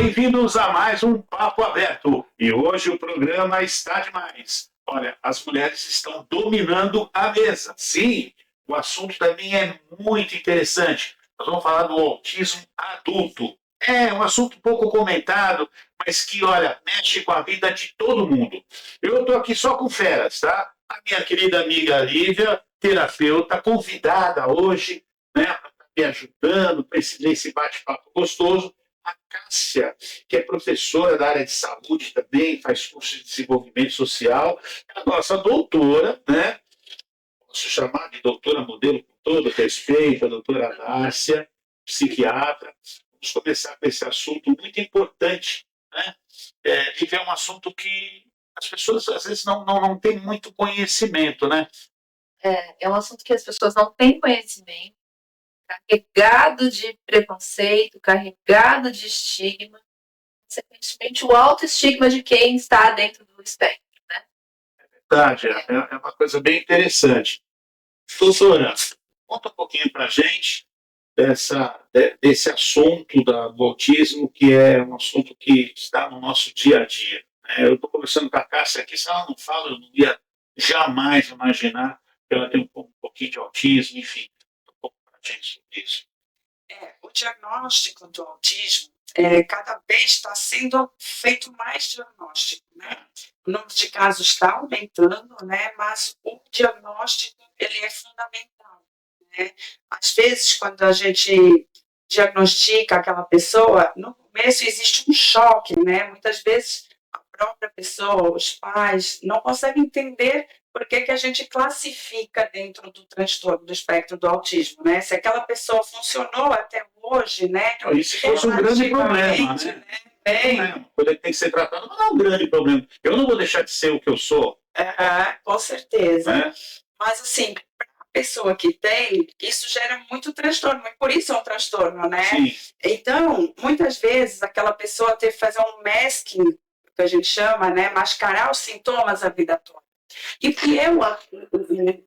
Bem-vindos a mais um Papo Aberto. E hoje o programa está demais. Olha, as mulheres estão dominando a mesa. Sim, o assunto também é muito interessante. Nós vamos falar do autismo adulto. É um assunto pouco comentado, mas que, olha, mexe com a vida de todo mundo. Eu estou aqui só com feras, tá? A minha querida amiga Lívia, terapeuta, convidada hoje, né, para estar me ajudando nesse bate-papo gostoso. A Cássia, que é professora da área de saúde também, faz curso de desenvolvimento social, é a nossa doutora, né? Posso chamar de doutora modelo com todo respeito, a doutora Cássia, psiquiatra. Vamos começar com esse assunto muito importante, né? E é um assunto que as pessoas às vezes não têm muito conhecimento, né? É um assunto que as pessoas não têm conhecimento, carregado de preconceito, carregado de estigma, consequentemente o autoestigma de quem está dentro do espectro, né? Verdade, é uma coisa bem interessante. Doutora, conta um pouquinho para a gente desse assunto do autismo, que é um assunto que está no nosso dia a dia. Né? Eu estou conversando com a Cássia aqui, se ela não fala, eu não ia jamais imaginar que ela tem um pouquinho de autismo, enfim, um pouco para a gente sobre isso. O diagnóstico do autismo, cada vez está sendo feito mais diagnóstico, né? O número de casos está aumentando, né? Mas o diagnóstico, ele é fundamental, né? Às vezes, quando a gente diagnostica aquela pessoa, no começo existe um choque, né? Muitas vezes a própria pessoa, os pais, não conseguem entender por que a gente classifica dentro do transtorno do espectro do autismo, né? Se aquela pessoa funcionou até hoje, né? Isso fosse um grande problema, né? É uma coisa que tem que ser tratada, mas não é um grande problema. Eu não vou deixar de ser o que eu sou. Com certeza. Né? Mas, assim, para a pessoa que tem, isso gera muito transtorno, e por isso é um transtorno, né? Sim. Então, muitas vezes, aquela pessoa teve que fazer um masking, que a gente chama, né? Mascarar os sintomas a vida toda. E o que é o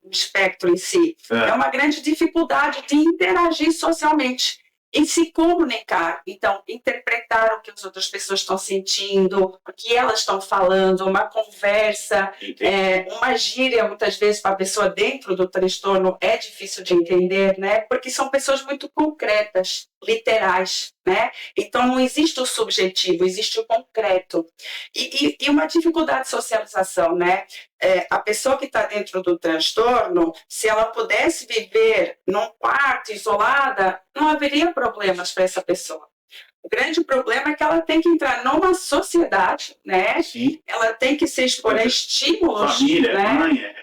espectro em si? É uma grande dificuldade de interagir socialmente, em se comunicar. Então, interpretar o que as outras pessoas estão sentindo, o que elas estão falando, uma conversa, uma gíria, muitas vezes, para a pessoa dentro do transtorno é difícil de entender, né? Porque são pessoas muito concretas, literais, né? Então, não existe o subjetivo, existe o concreto. E uma dificuldade de socialização, né? A pessoa que está dentro do transtorno, se ela pudesse viver num quarto isolada, não haveria problemas para essa pessoa. O grande problema é que ela tem que entrar numa sociedade, né? Sim. Ela tem que se expor a estímulos. Família, né? Mãe,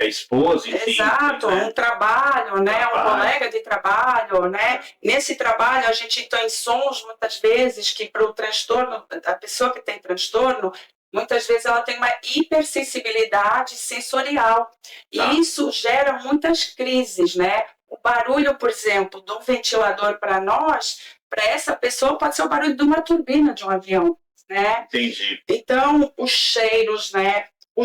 esposa, enfim. Exato, né? Um trabalho, né? Um colega de trabalho, né? Nesse trabalho a gente tem sons, muitas vezes, que para o transtorno, a pessoa que tem transtorno, muitas vezes ela tem uma hipersensibilidade sensorial. E isso gera muitas crises, né? O barulho, por exemplo, do ventilador para nós, para essa pessoa pode ser o barulho de uma turbina de um avião, né? Entendi. Então, os cheiros, né? O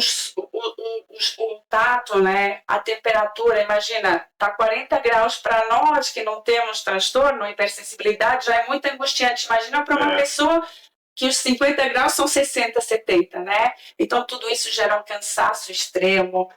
tato, né? A temperatura, imagina, tá 40 graus para nós que não temos transtorno, hipersensibilidade, já é muito angustiante. Imagina para uma pessoa que os 50 graus são 60, 70, né? Então, tudo isso gera um cansaço extremo,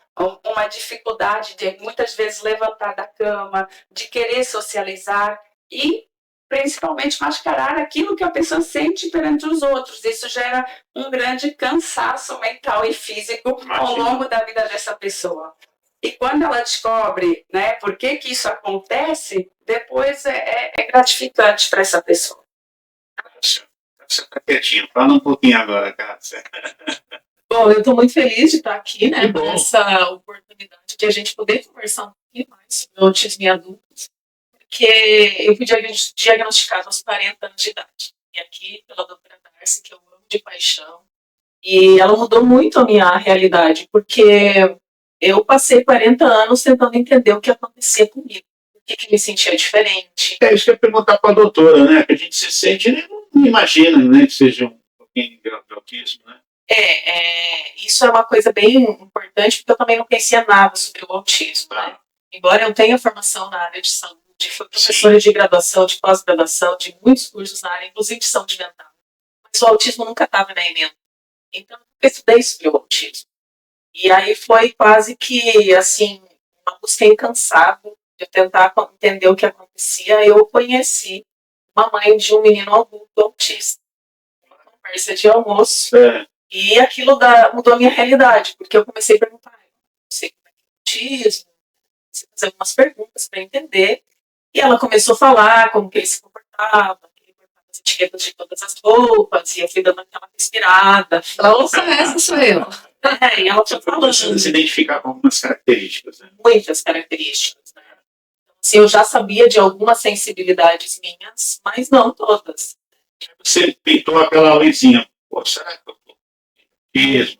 uma dificuldade de, muitas vezes, levantar da cama, de querer socializar e, principalmente, mascarar aquilo que a pessoa sente perante os outros. Isso gera um grande cansaço mental e físico ao longo da vida dessa pessoa. E quando ela descobre, né, por que isso acontece, depois é gratificante para essa pessoa. Você está quietinho, fala um pouquinho agora, Cássia. Bom, eu estou muito feliz de estar aqui, né, com essa oportunidade de a gente poder conversar um pouquinho mais sobre o autismo em adultos, porque eu fui diagnosticada aos 40 anos de idade, e aqui pela doutora Darcy, que eu amo de paixão, e ela mudou muito a minha realidade, porque eu passei 40 anos tentando entender o que acontecia comigo, por que me sentia diferente. É isso que eu ia perguntar para a doutora, né, que a gente se sente, né, não imagina, né, que seja um pouquinho de autismo, né? Isso é uma coisa bem importante, porque eu também não conhecia nada sobre o autismo, né? Embora eu tenha formação na área de saúde, Fui professora de graduação, de pós-graduação, de muitos cursos na área, inclusive de saúde mental. Mas o autismo nunca estava na emenda. Então, eu estudei sobre o autismo. E aí foi quase que, assim, uma busca incansável de tentar entender o que acontecia. Eu conheci uma mãe de um menino adulto autista. Uma conversa de almoço. E aquilo mudou a minha realidade, porque eu comecei a perguntar, não sei como é que é o autismo, comecei a fazer algumas perguntas para entender. E ela começou a falar como que ele se comportava, que ele cortava as etiquetas de todas as roupas, e eu fui dando aquela respirada. Ouça, essa sou eu. E ela foi falando. Você se identificar com algumas características, né? Muitas características. Né? Então, assim, eu já sabia de algumas sensibilidades minhas, mas não todas. Você pintou aquela luzinha. Pô, será que eu tô mesmo?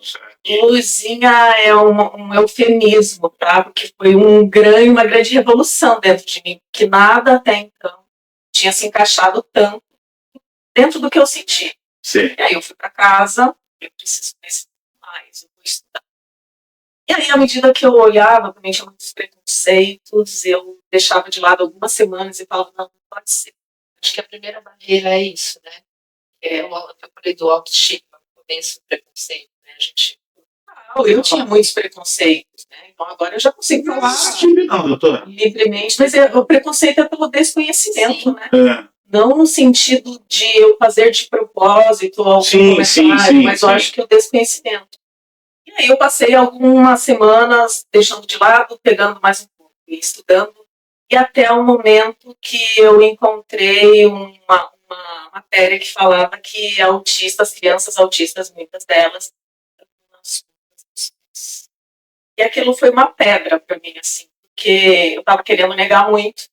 Luzinha é um eufemismo, tá? Porque foi uma grande revolução dentro de mim, que nada até então tinha se encaixado tanto dentro do que eu senti. Sim. E aí eu fui para casa, eu preciso conhecer mais, eu vou estudar. E aí, à medida que eu olhava, também tinha muitos preconceitos, eu deixava de lado algumas semanas e falava, não pode ser. Acho que a primeira barreira é isso, né? Eu falei do autoestigma, no começo do preconceito, né? A gente... Eu tinha muitos preconceitos, né? Então agora eu já consigo falar Não, doutora. livremente, mas o preconceito é pelo desconhecimento, Sim. né? Não no sentido de eu fazer de propósito algum comentário, mas eu acho que o desconhecimento. E aí eu passei algumas semanas deixando de lado, pegando mais um pouco e estudando, e até o momento que eu encontrei uma matéria que falava que as crianças autistas, muitas delas, e aquilo foi uma pedra para mim, assim, porque eu estava querendo negar muito.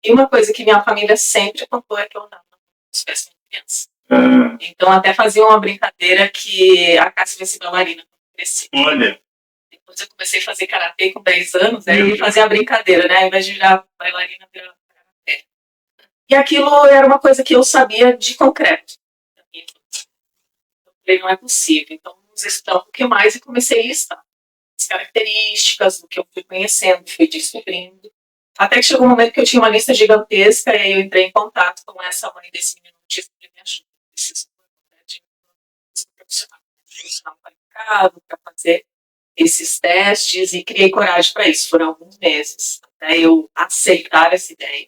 E uma coisa que minha família sempre contou é que eu não tivesse uma criança. Então até fazia uma brincadeira que a Cássia ia ser bailarina quando cresci. Olha. Depois eu comecei a fazer karatê com 10 anos, aí eu fazia a brincadeira, né? Ao invés de virar bailarina, virar karatê. E aquilo era uma coisa que eu sabia de concreto. Eu falei, não é possível. Então vamos estudar um pouquinho mais e comecei a listar as características do que eu fui conhecendo, fui descobrindo. Até que chegou um momento que eu tinha uma lista gigantesca e aí eu entrei em contato com essa mãe desse menino autista que me ajuda. Preciso de um profissional qualificado para fazer esses testes e criei coragem para isso. Foram alguns meses até eu aceitar essa ideia.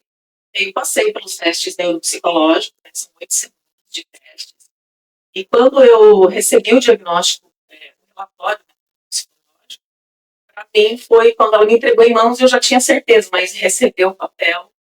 E eu passei pelos testes neuropsicológicos, né, são 8 semanas de testes. E quando eu recebi o diagnóstico, o relatório psicológico, para mim foi quando ela me entregou em mãos, eu já tinha certeza, mas receber o papel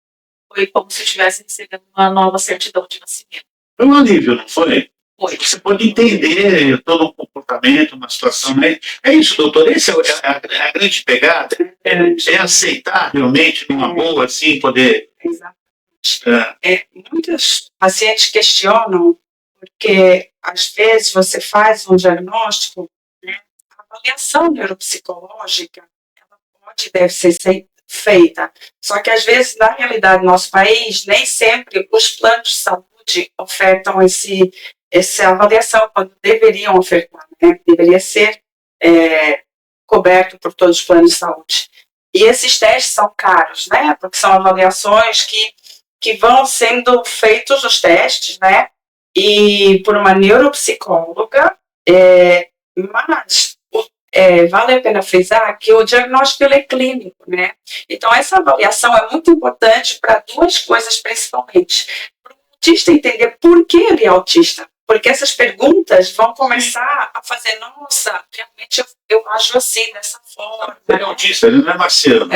foi como se eu estivesse recebendo uma nova certidão de nascimento. Foi um alívio, não foi? Foi. Você pode entender todo o comportamento, uma situação, né? É isso, doutor, essa é a grande pegada, é aceitar realmente numa boa, assim, poder... Exatamente. Muitos pacientes questionam porque, às vezes, você faz um diagnóstico, né, a avaliação neuropsicológica, ela pode e deve ser feita, só que, às vezes, na realidade do nosso país, nem sempre os planos de saúde ofertam essa avaliação, quando deveriam ofertar, né? Deveria ser coberto por todos os planos de saúde. E esses testes são caros, né? Porque são avaliações que vão sendo feitos os testes, né? E por uma neuropsicóloga, mas vale a pena frisar que o diagnóstico ele é clínico, né? Então essa avaliação é muito importante para duas coisas principalmente. Para o autista entender por que ele é autista. Porque essas perguntas vão começar a fazer, nossa, realmente eu ajo assim, dessa forma. Ele é autista, ele não é marciano.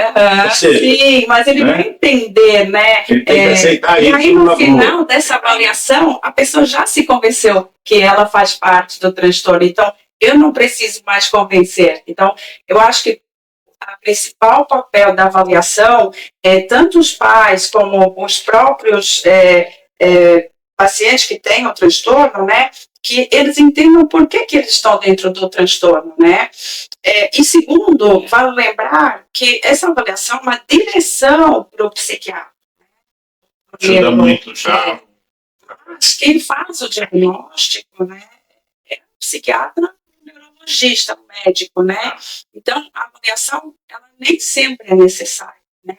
Sim, mas ele vai entender, né? Ele tem que aceitar isso. E aí, no final dessa avaliação, a pessoa já se convenceu que ela faz parte do transtorno. Então, eu não preciso mais convencer. Então, eu acho que o principal papel da avaliação é tanto os pais como os próprios pacientes que têm o transtorno, né, que eles entendam por que eles estão dentro do transtorno, né. E segundo, vale lembrar que essa avaliação é uma direção para o psiquiatra. Ajuda muito já. Mas quem faz o diagnóstico, né, é o psiquiatra, o neurologista, o médico, né. Então, a avaliação, ela nem sempre é necessária, né.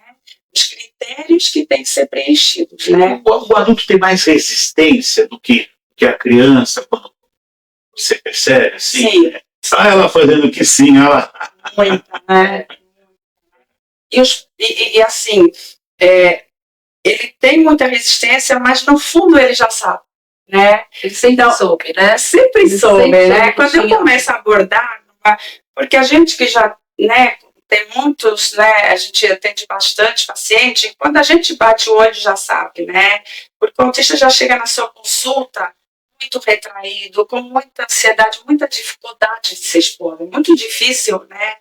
os critérios que têm que ser preenchidos, né? O adulto tem mais resistência do que a criança, quando você percebe, assim? Sim. Ela fazendo que sim, ela... Muita, né? E assim, ele tem muita resistência, mas no fundo ele já sabe, né? Ele sempre soube, né? Sempre Ele soube, sempre né? soube que Quando eu tinha. começo a abordar, porque a gente que já, né, tem muitos, né, a gente atende bastante paciente, quando a gente bate o olho já sabe, né? Porque o autista já chega na sua consulta muito retraído, com muita ansiedade, muita dificuldade de se expor, é muito difícil, né,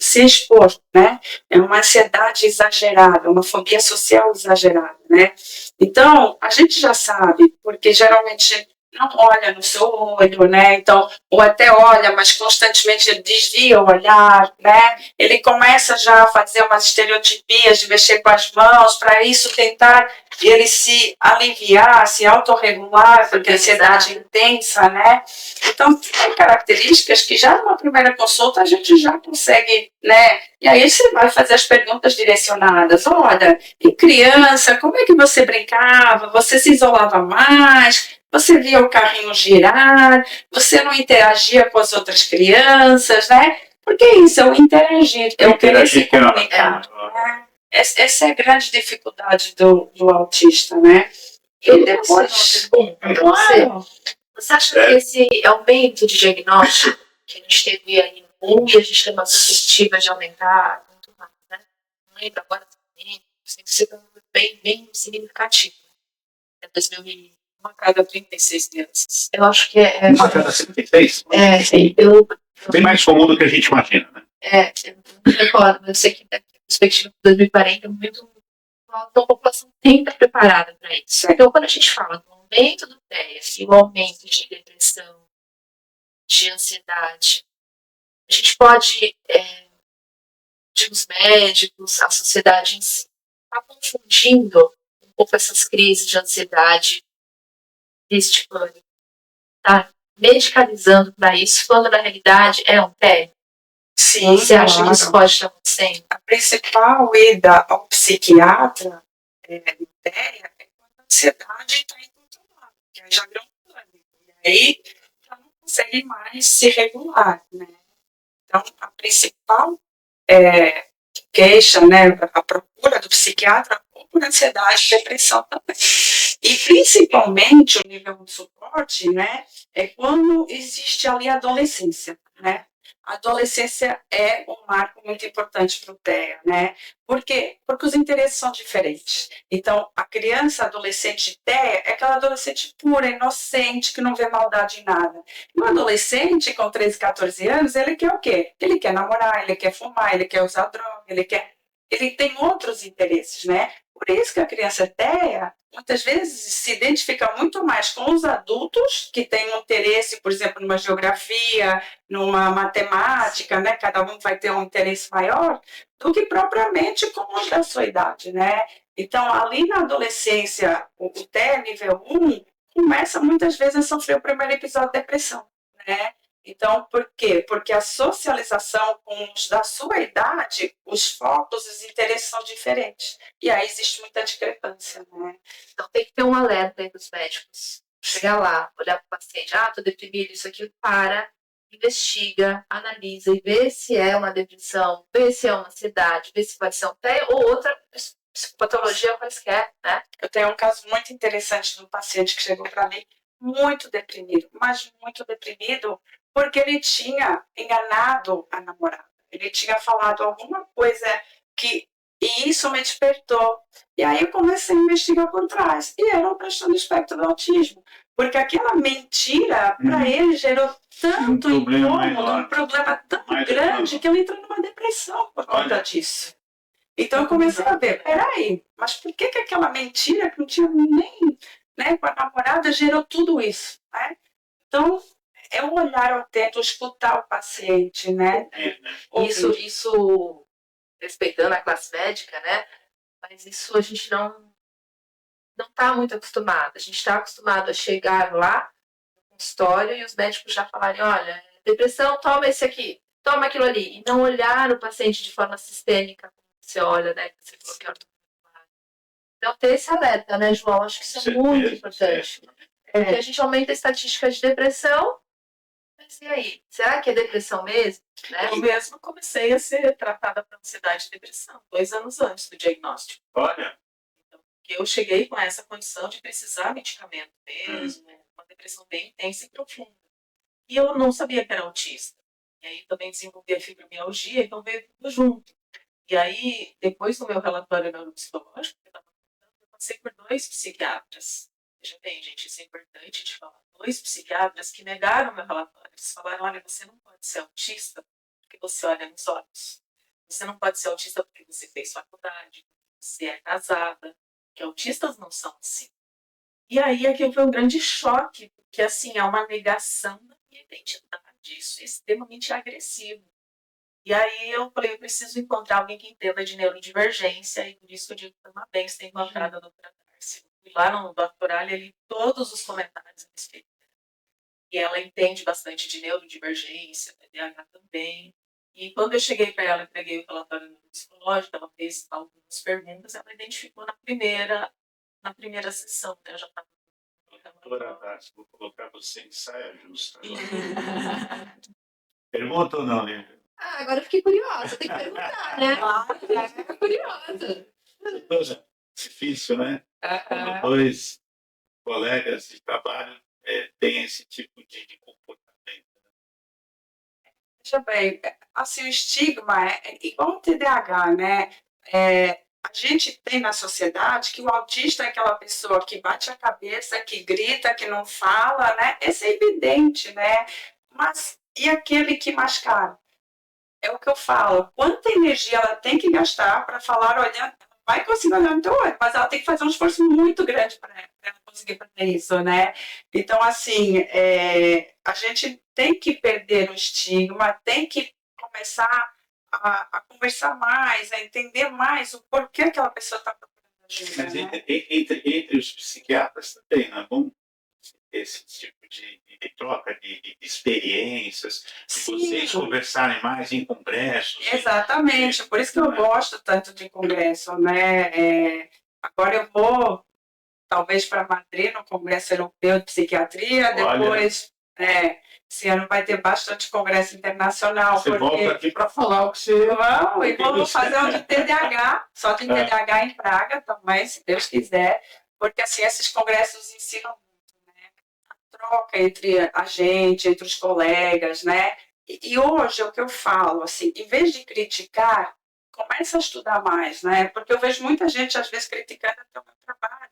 se expor, né? É uma ansiedade exagerada, uma fobia social exagerada, né? Então, a gente já sabe, porque geralmente não olha no seu olho, né? Então, ou até olha, mas constantemente ele desvia o olhar, né? Ele começa já a fazer umas estereotipias de mexer com as mãos, para isso tentar ele se aliviar, se autorregular, porque a ansiedade é intensa, né? Então, tem características que já numa primeira consulta a gente já consegue, né? E aí você vai fazer as perguntas direcionadas. Olha, em criança, como é que você brincava? Você se isolava mais? Você via o carrinho girar? Você não interagia com as outras crianças, né? Porque isso é o interagir, é o querer se comunicar. Né? Essa é a grande dificuldade do autista, né? E depois, Claro. você acha que esse aumento de diagnóstico que a gente teve aí no mundo, e a gente tem uma perspectiva de aumentar muito mais, né? Não lembro agora, tem que ser bem significativo. É 2000 Uma cada 36 crianças. eu acho que é Uma cada 76? Bem mais comum do que a gente imagina, né? eu não recordo, mas eu sei que da perspectiva de 2040 é muito. Então a população tem que estar preparada para isso. Então, quando a gente fala do aumento do TEA e o aumento de depressão, de ansiedade, a gente pode, os médicos, a sociedade em si, está confundindo um pouco essas crises de ansiedade, de pânico, tá medicalizando para isso, quando na realidade é um TEA. Sim, você acha que isso pode estar acontecendo? A principal ida ao psiquiatra ideia é quando a ansiedade está incontrolável, que aí já virou um pânico, e aí já não consegue mais se regular, né? Então, a principal queixa, né, a procura do psiquiatra por ansiedade e depressão também. E principalmente o nível de suporte, né, é quando existe ali a adolescência, né? A adolescência é um marco muito importante para o TEA, né? Por quê? Porque os interesses são diferentes. Então, a criança, adolescente TEA, é aquela adolescente pura, inocente, que não vê maldade em nada. E o adolescente, com 13, 14 anos, ele quer o quê? Ele quer namorar, ele quer fumar, ele quer usar droga, ele tem outros interesses, né? Por isso que a criança TEA, muitas vezes, se identifica muito mais com os adultos que têm um interesse, por exemplo, numa geografia, numa matemática, né? Cada um vai ter um interesse maior, do que propriamente com os da sua idade, né? Então, ali na adolescência, o TEA nível 1 começa muitas vezes a sofrer o primeiro episódio de depressão, né? Então, por quê? Porque a socialização com os da sua idade, os focos, os interesses são diferentes. E aí existe muita discrepância, né? Então tem que ter um alerta aí dos médicos. Chegar lá, olhar para o paciente, tô deprimido, isso aqui, investiga, analisa e vê se é uma depressão, vê se é uma ansiedade, vê se pode ser um TEA ou outra psicopatologia quaisquer, né? Eu tenho um caso muito interessante de um paciente que chegou para mim muito deprimido, mas muito deprimido, porque ele tinha enganado a namorada. Ele tinha falado alguma coisa e isso me despertou. E aí eu comecei a investigar por trás. E era um transtorno do espectro do autismo. Porque aquela mentira, para ele, gerou tanto incômodo, um problema tão grande, que ele entrou numa depressão por conta disso. Então eu comecei a ver, peraí, mas por que aquela mentira que não tinha nem, né, com a namorada gerou tudo isso, né? Então, é um olhar atento, escutar o paciente, né? Isso respeitando a classe médica, né? Mas isso a gente não está muito acostumado. A gente está acostumado a chegar lá no consultório e os médicos já falarem, olha, depressão, toma esse aqui, toma aquilo ali. E não olhar o paciente de forma sistêmica, como você olha, né? Que você falou que é ortografia. Então, ter esse alerta, né, João? Acho que isso é muito importante. Porque a gente aumenta a estatística de depressão, mas e aí? Será que é depressão mesmo? Né? Eu mesma comecei a ser tratada para ansiedade e depressão 2 anos antes do diagnóstico. Olha. Então, porque eu cheguei com essa condição de precisar medicamento mesmo, uma depressão bem intensa e profunda. E eu não sabia que era autista. E aí também desenvolvi a fibromialgia, então veio tudo junto. E aí, depois do meu relatório neuropsicológico, eu passei por 2 psiquiatras. Veja bem, gente, isso é importante de falar. 2 psiquiatras que negaram meu relatório. Eles falaram, olha, você não pode ser autista porque você olha nos olhos. Você não pode ser autista porque você fez faculdade, você é casada, que autistas não são assim. E aí aquilo foi um grande choque, porque assim, é uma negação da minha identidade. Isso é extremamente agressivo. E aí eu falei, eu preciso encontrar alguém que entenda de neurodivergência, e por isso que eu digo que foi uma bênção ter encontrado a doutora Darcy. Fui lá no Dr. Ali, li todos os comentários a respeito dela. E ela entende bastante de neurodivergência, TDAH também. E quando eu cheguei para ela, entreguei o relatório neuropsicológico, ela fez algumas perguntas, ela identificou na primeira sessão, né? Eu já estava. Doutora Darcy, vou colocar você em saia justa. Pergunta ou não, Lívia? Agora eu fiquei curiosa, tem que perguntar, né? Fiquei curiosa. Doutora, difícil, né? Quando 2 colegas de trabalho têm esse tipo de comportamento. Veja bem, assim, o estigma é igual o TDAH, né? A gente tem na sociedade que o autista é aquela pessoa que bate a cabeça, que grita, que não fala, né? Esse é evidente, né? Mas e aquele que mascara? É o que eu falo. Quanta energia ela tem que gastar para falar, olha, vai conseguir olhar no teu olho, mas ela tem que fazer um esforço muito grande para ela conseguir fazer isso, né? Então, assim, a gente tem que perder o estigma, tem que começar a conversar mais, a entender mais o porquê aquela pessoa está procurando ajuda. Mas né? entre os psiquiatras também, não é bom esse tipo de troca de experiências, de vocês conversarem mais em congressos. Exatamente, por isso que eu gosto tanto de congresso, né? Agora eu vou, talvez, para Madrid, no Congresso Europeu de Psiquiatria, depois, esse ano vai ter bastante congresso internacional. Você volta aqui para falar o que você... E vamos fazer um de TDAH, só de TDAH em Praga também, se Deus quiser, porque assim, esses congressos ensinam troca entre a gente, entre os colegas, né? E hoje o que eu falo, assim, em vez de criticar, começa a estudar mais, né? Porque eu vejo muita gente, às vezes, criticando até o meu trabalho,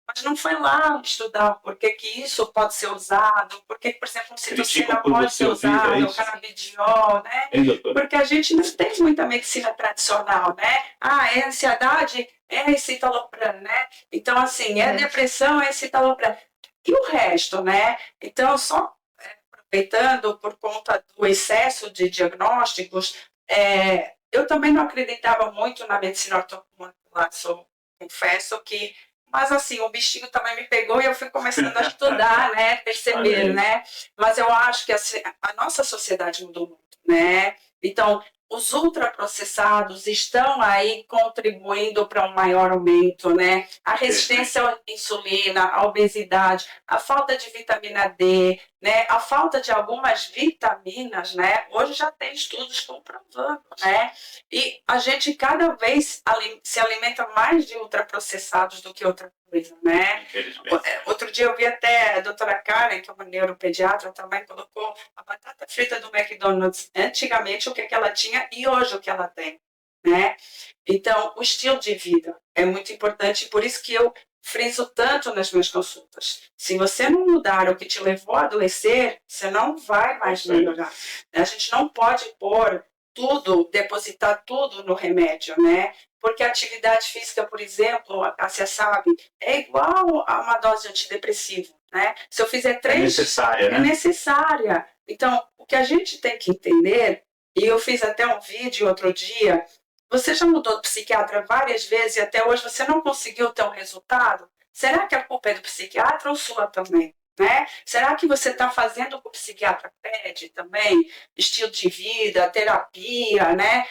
mas não foi lá estudar por que isso pode ser usado, por que, por exemplo, um citocina pode ser usado, o canabidiol, né? Porque a gente não tem muita medicina tradicional, né? É ansiedade, é escitalopram, né? Então, assim, é depressão, é escitalopram. E o resto, né? Então, só aproveitando por conta do excesso de diagnósticos, eu também não acreditava muito na medicina ortomolecular, confesso que, mas assim, o bichinho também me pegou e eu fui começando a estudar, né? Perceber, né? Mas eu acho que assim, a nossa sociedade mudou muito, né? Então, os ultraprocessados estão aí contribuindo para um maior aumento, né? A resistência à insulina, a obesidade, a falta de vitamina D, né? A falta de algumas vitaminas, né? Hoje já tem estudos comprovando, né? E a gente cada vez se alimenta mais de ultraprocessados do que outra coisa, né? Outro dia eu vi até a doutora Karen, que é uma neuropediatra, também colocou a batata frita do McDonald's, antigamente o que ela tinha e hoje o que ela tem, né? Então, o estilo de vida é muito importante, por isso que eu friso tanto nas minhas consultas. Se você não mudar o que te levou a adoecer, você não vai mais melhorar. A gente não pode depositar tudo no remédio, né? Porque a atividade física, por exemplo, a Cássia sabe, é igual a uma dose de antidepressivo, né? Se eu fizer 3... É necessária, né? É necessária. Então, o que a gente tem que entender, e eu fiz até um vídeo outro dia, você já mudou de psiquiatra várias vezes e até hoje você não conseguiu ter um resultado? Será que a culpa é do psiquiatra ou sua também? né? Será que você está fazendo o que o psiquiatra pede também? Estilo de vida, terapia, né?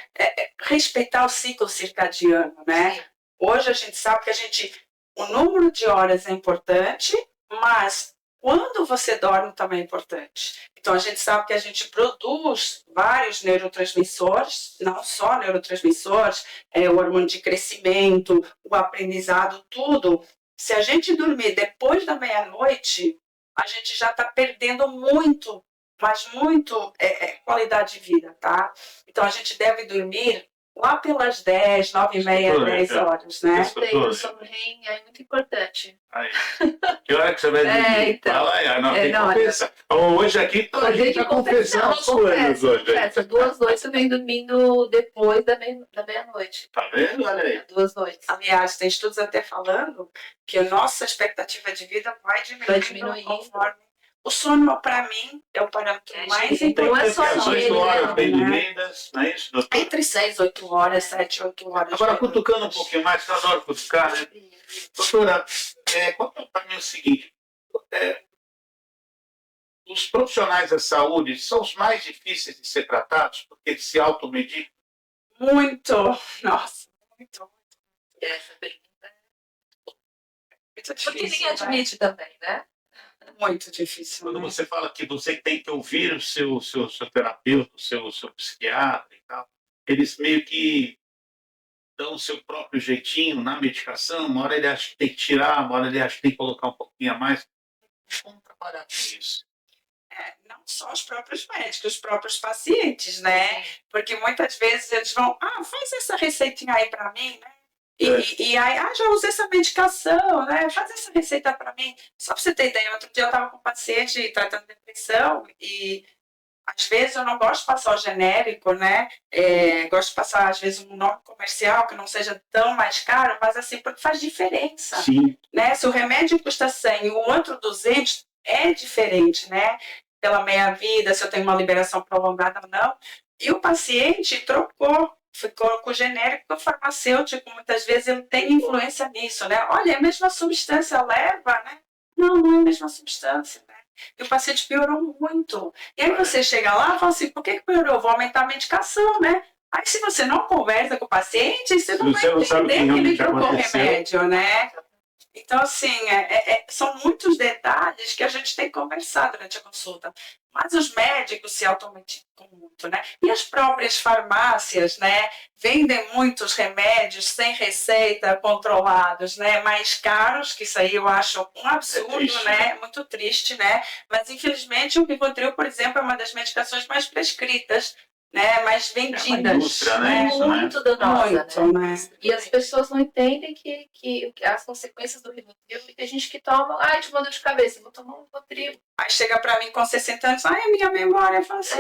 Respeitar o ciclo circadiano, né? Sim. Hoje a gente sabe que o número de horas é importante, mas quando você dorme também é importante. Então a gente sabe que a gente produz vários neurotransmissores, não só neurotransmissores, o hormônio de crescimento, o aprendizado, tudo. Se a gente dormir depois da meia-noite, a gente já está perdendo muito, mas muito qualidade de vida, tá? Então a gente deve dormir lá pelas 10, 9h30, 10 horas, né? O sono REM é muito importante. Aí. Que hora que você vai dormir? Então. Fala aí, não, tem que confessar. Hoje aqui a gente está confessando as coisas hoje. Confessa, 2 noites eu venho dormindo depois da meia-noite. Tá vendo? Olha aí. 2 noites. Aliás, tem estudos até falando que a nossa expectativa de vida vai diminuir conforme. O sono, para mim, é o parâmetro mais importante. Não é só as 8 horas bem dormidas, não é isso? Entre 6 e 8 horas, 7 e 8 horas. Agora, cutucando um pouquinho mais, eu adoro cutucar, né? Doutora, conta para mim o seguinte: os profissionais da saúde são os mais difíceis de ser tratados porque se automedicam? Muito! Nossa, muito. Essa pergunta Muito difícil. porque ninguém admite também, né? Muito difícil. Quando você fala que você tem que ouvir o seu terapeuta, o seu psiquiatra e tal, eles meio que dão o seu próprio jeitinho na medicação, uma hora ele acha que tem que tirar, uma hora ele acha que tem que colocar um pouquinho a mais. Como trabalhar com isso? Não só os próprios médicos, os próprios pacientes, né? Porque muitas vezes eles vão, faz essa receitinha aí para mim, né? E aí, já usei essa medicação, né? Faz essa receita para mim. Só para você ter ideia, outro dia eu estava com um paciente tratando depressão e às vezes eu não gosto de passar o genérico, né? Gosto de passar, às vezes, um nome comercial que não seja tão mais caro, mas assim, porque faz diferença. Sim. Né? Se o remédio custa 100 e o outro 200, é diferente, né? Pela meia-vida, se eu tenho uma liberação prolongada ou não. E o paciente trocou, ficou com o genérico, o farmacêutico, muitas vezes ele tem influência nisso, né? Olha, é a mesma substância, leva, né? Não é a mesma substância, né? E o paciente piorou muito. E aí você chega lá e fala assim, por que piorou? Vou aumentar a medicação, né? Aí se você não conversa com o paciente, você não vai entender que ele trocou o remédio, né? Então, assim, são muitos detalhes que a gente tem que conversar durante a consulta. Mas os médicos se automedicam muito, né? E as próprias farmácias, né? Vendem muitos remédios sem receita, controlados, né? Mais caros, que isso aí eu acho um absurdo, triste, né? Muito triste, né? Mas, infelizmente, o Rivotril, por exemplo, é uma das medicações mais prescritas, né? Mais vendidas. É uma indústria, né? Isso, Muito danosa, Muito, né? E as pessoas não entendem que as consequências do Rivotril, e tem gente que toma, tive uma dor de cabeça, vou tomar um Rivotril. Aí chega pra mim com 60 anos, a minha memória, eu falo assim,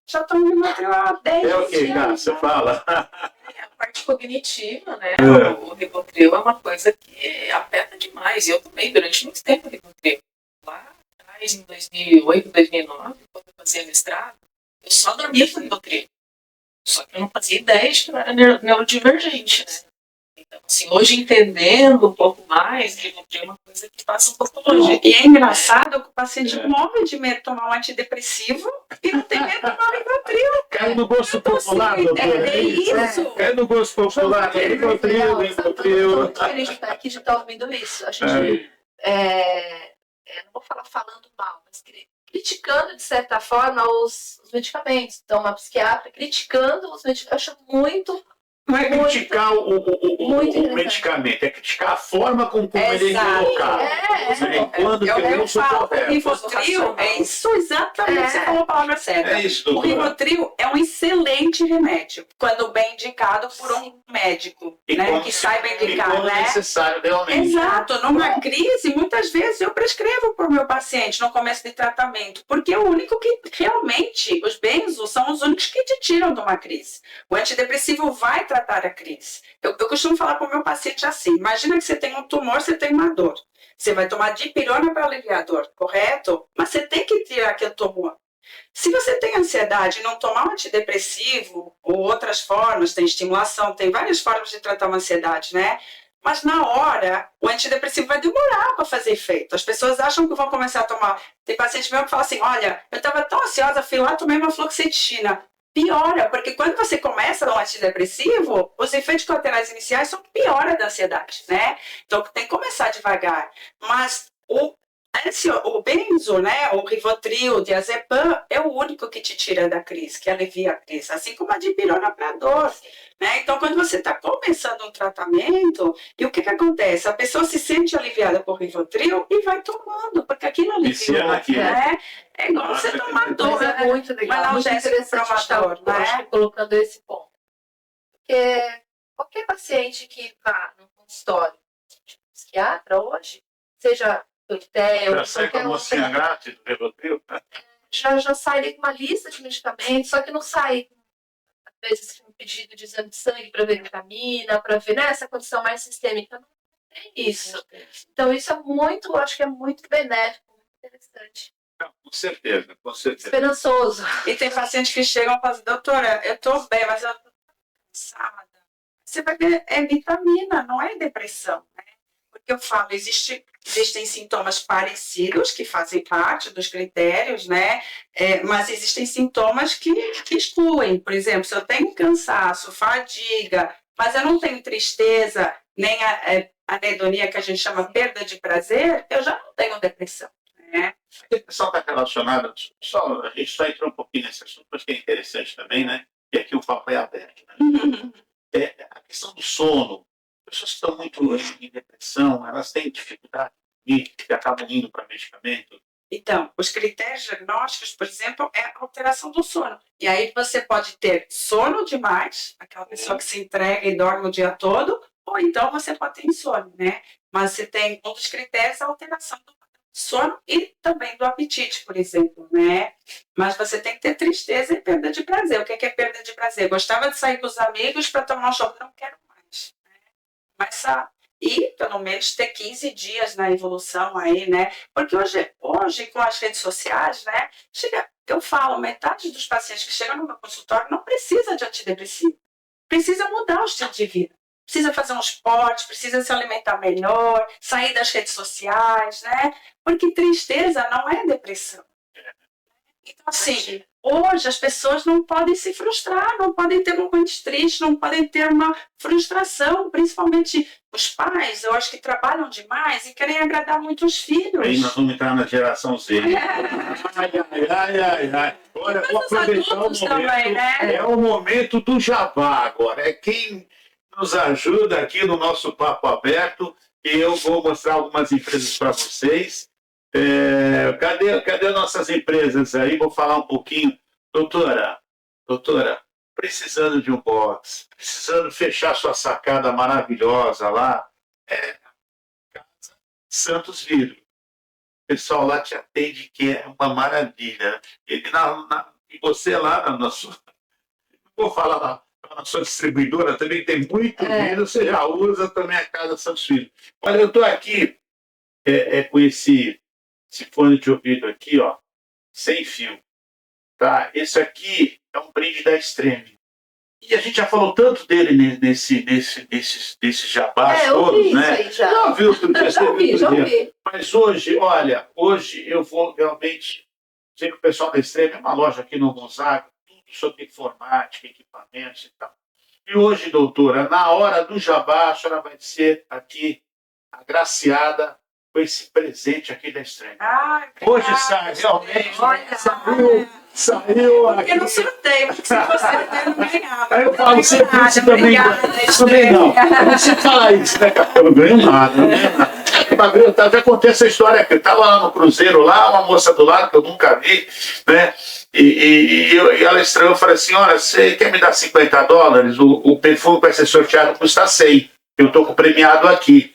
já tomo Rivotril há 10 anos. É o que, cara? Você fala. A parte cognitiva, né? O Rivotril é uma coisa que afeta demais. Eu tomei durante muito tempo o Rivotril. Lá atrás, em 2008, 2009, quando eu fazia mestrado, eu só dormia com Rivotril. Só que eu não fazia ideia de que eu era neurodivergente, né? Então, assim, hoje entendendo um pouco mais, Rivotril é uma coisa que passa um pouco longe. E é engraçado que o paciente morre de medo de tomar um antidepressivo e não tem medo de tomar Rivotril. Cai no gosto popular, doutor. É isso. Cai no gosto popular. Rivotril. Muito que a gente está aqui, já está ouvindo isso. A gente, não vou falar falando mal, mas criticando, de certa forma, os medicamentos. Então, uma psiquiatra criticando os medicamentos. Eu acho muito... Não é criticar o medicamento, é criticar a forma como ele é colocado. Quando eu falo, o Rivotril é isso exatamente, você falou a palavra certa. É isso, o Rivotril é um excelente remédio, quando bem indicado por um médico, né, que saiba indicar, né? necessário realmente. Exato, numa crise, muitas vezes eu prescrevo para o meu paciente no começo de tratamento, porque é o único que realmente, os benzos são os únicos que te tiram de uma crise. O antidepressivo vai tratar a crise. Eu costumo falar para o meu paciente assim, imagina que você tem um tumor, você tem uma dor. Você vai tomar dipirona para aliviar a dor, correto? Mas você tem que tirar aquele tumor. Se você tem ansiedade e não tomar um antidepressivo ou outras formas, tem estimulação, tem várias formas de tratar uma ansiedade, né? Mas na hora, o antidepressivo vai demorar para fazer efeito. As pessoas acham que vão começar a tomar. Tem paciente meu que fala assim, olha, eu estava tão ansiosa, fui lá, tomei uma fluoxetina. Piora, porque quando você começa no antidepressivo, os efeitos colaterais iniciais são piora da ansiedade, né? Então tem que começar devagar. Mas o benzo, né, o Rivotril, diazepam, é o único que te tira da crise, que alivia a crise, assim como a dipirona para dor, né? Então, quando você está começando um tratamento, e o que acontece? A pessoa se sente aliviada por Rivotril e vai tomando, porque aquilo alivia, né? É igual você tomar dor, Mas é muito legal, muito interessante estar colocando esse ponto. Porque qualquer paciente que vá no consultório de psiquiatra hoje, seja já sai com a mocinha grátis do Rivotril? Já sai ali com uma lista de medicamentos, só que não sai, às vezes, um pedido de exame de sangue para ver vitamina, para ver, né, essa condição mais sistêmica. Não tem isso. Então, isso é muito, acho que é muito benéfico, muito interessante. Não, com certeza, com certeza. Esperançoso. E tem pacientes que chegam e falam assim, doutora, eu estou bem, mas eu estou cansada. Você vai ver, é vitamina, não é depressão, né? Porque eu falo, existem sintomas parecidos que fazem parte dos critérios, né? Mas existem sintomas que excluem. Por exemplo, se eu tenho cansaço, fadiga, mas eu não tenho tristeza, nem a anedonia, que a gente chama perda de prazer, eu já não tenho depressão, né? A depressão está relacionada, a gente só entrou um pouquinho nesse assunto, mas que é interessante também, né? E aqui o papo é aberto. Né? A questão do sono. Pessoas que estão muito em depressão, elas têm dificuldade e acabam indo para medicamento. Então, os critérios diagnósticos, por exemplo, é a alteração do sono. E aí você pode ter sono demais, aquela pessoa que se entrega e dorme o dia todo, ou então você pode ter insônia, né? Mas você tem um dos critérios a alteração do sono e também do apetite, por exemplo, né? Mas você tem que ter tristeza e perda de prazer. O que é perda de prazer? Gostava de sair com os amigos para tomar um chopp, não quero mais. E pelo menos ter 15 dias na evolução aí, né? Porque hoje com as redes sociais, né? Eu falo, metade dos pacientes que chegam no meu consultório não precisa de antidepressivo. Precisa mudar o estilo de vida. Precisa fazer um esporte, precisa se alimentar melhor, sair das redes sociais, né? Porque tristeza não é depressão. Então, assim, hoje as pessoas não podem se frustrar, não podem ter momentos tristes, não podem ter uma frustração, principalmente os pais, eu acho que trabalham demais e querem agradar muito os filhos. Aí nós vamos entrar na geração Z. Ai. Olha, vou aproveitar o momento. Também, né? É o momento do jabá agora. É quem nos ajuda aqui no nosso papo aberto. E eu vou mostrar algumas empresas para vocês. Cadê nossas empresas aí? Vou falar um pouquinho. Doutora, precisando de um box, precisando fechar sua sacada maravilhosa lá, Casa Santos Vidro. O pessoal lá te atende, que é uma maravilha. E você lá na nossa... Não vou falar na sua distribuidora, também tem muito vidro, você já usa também a Casa Santos Vidro. Olha, eu estou aqui com esse fone de ouvido aqui, ó, sem fio. Tá? Esse aqui é um brinde da Extreme. E a gente já falou tanto dele nesses jabás todos, né? Já viu? Já ouvi. Mas hoje, olha, eu vou realmente dizer que o pessoal da Extreme é uma loja aqui no Gonzaga, tudo sobre informática, equipamentos e tal. E hoje, doutora, na hora do jabá, a senhora vai ser aqui agraciada com esse presente aqui da Extreme. Hoje sai, realmente. Saiu aqui. Porque não sorteio, porque se você não ganhava. Aí eu falo sempre isso também. Também não. Você fala isso, né, cara? Eu não ganho nada, já contei essa história aqui. Eu estava lá no cruzeiro, uma moça do lado que eu nunca vi, né? E ela estranhou, eu falei assim, olha, você quer me dar $50? O perfume vai ser sorteado custa 100. Eu estou com o premiado aqui.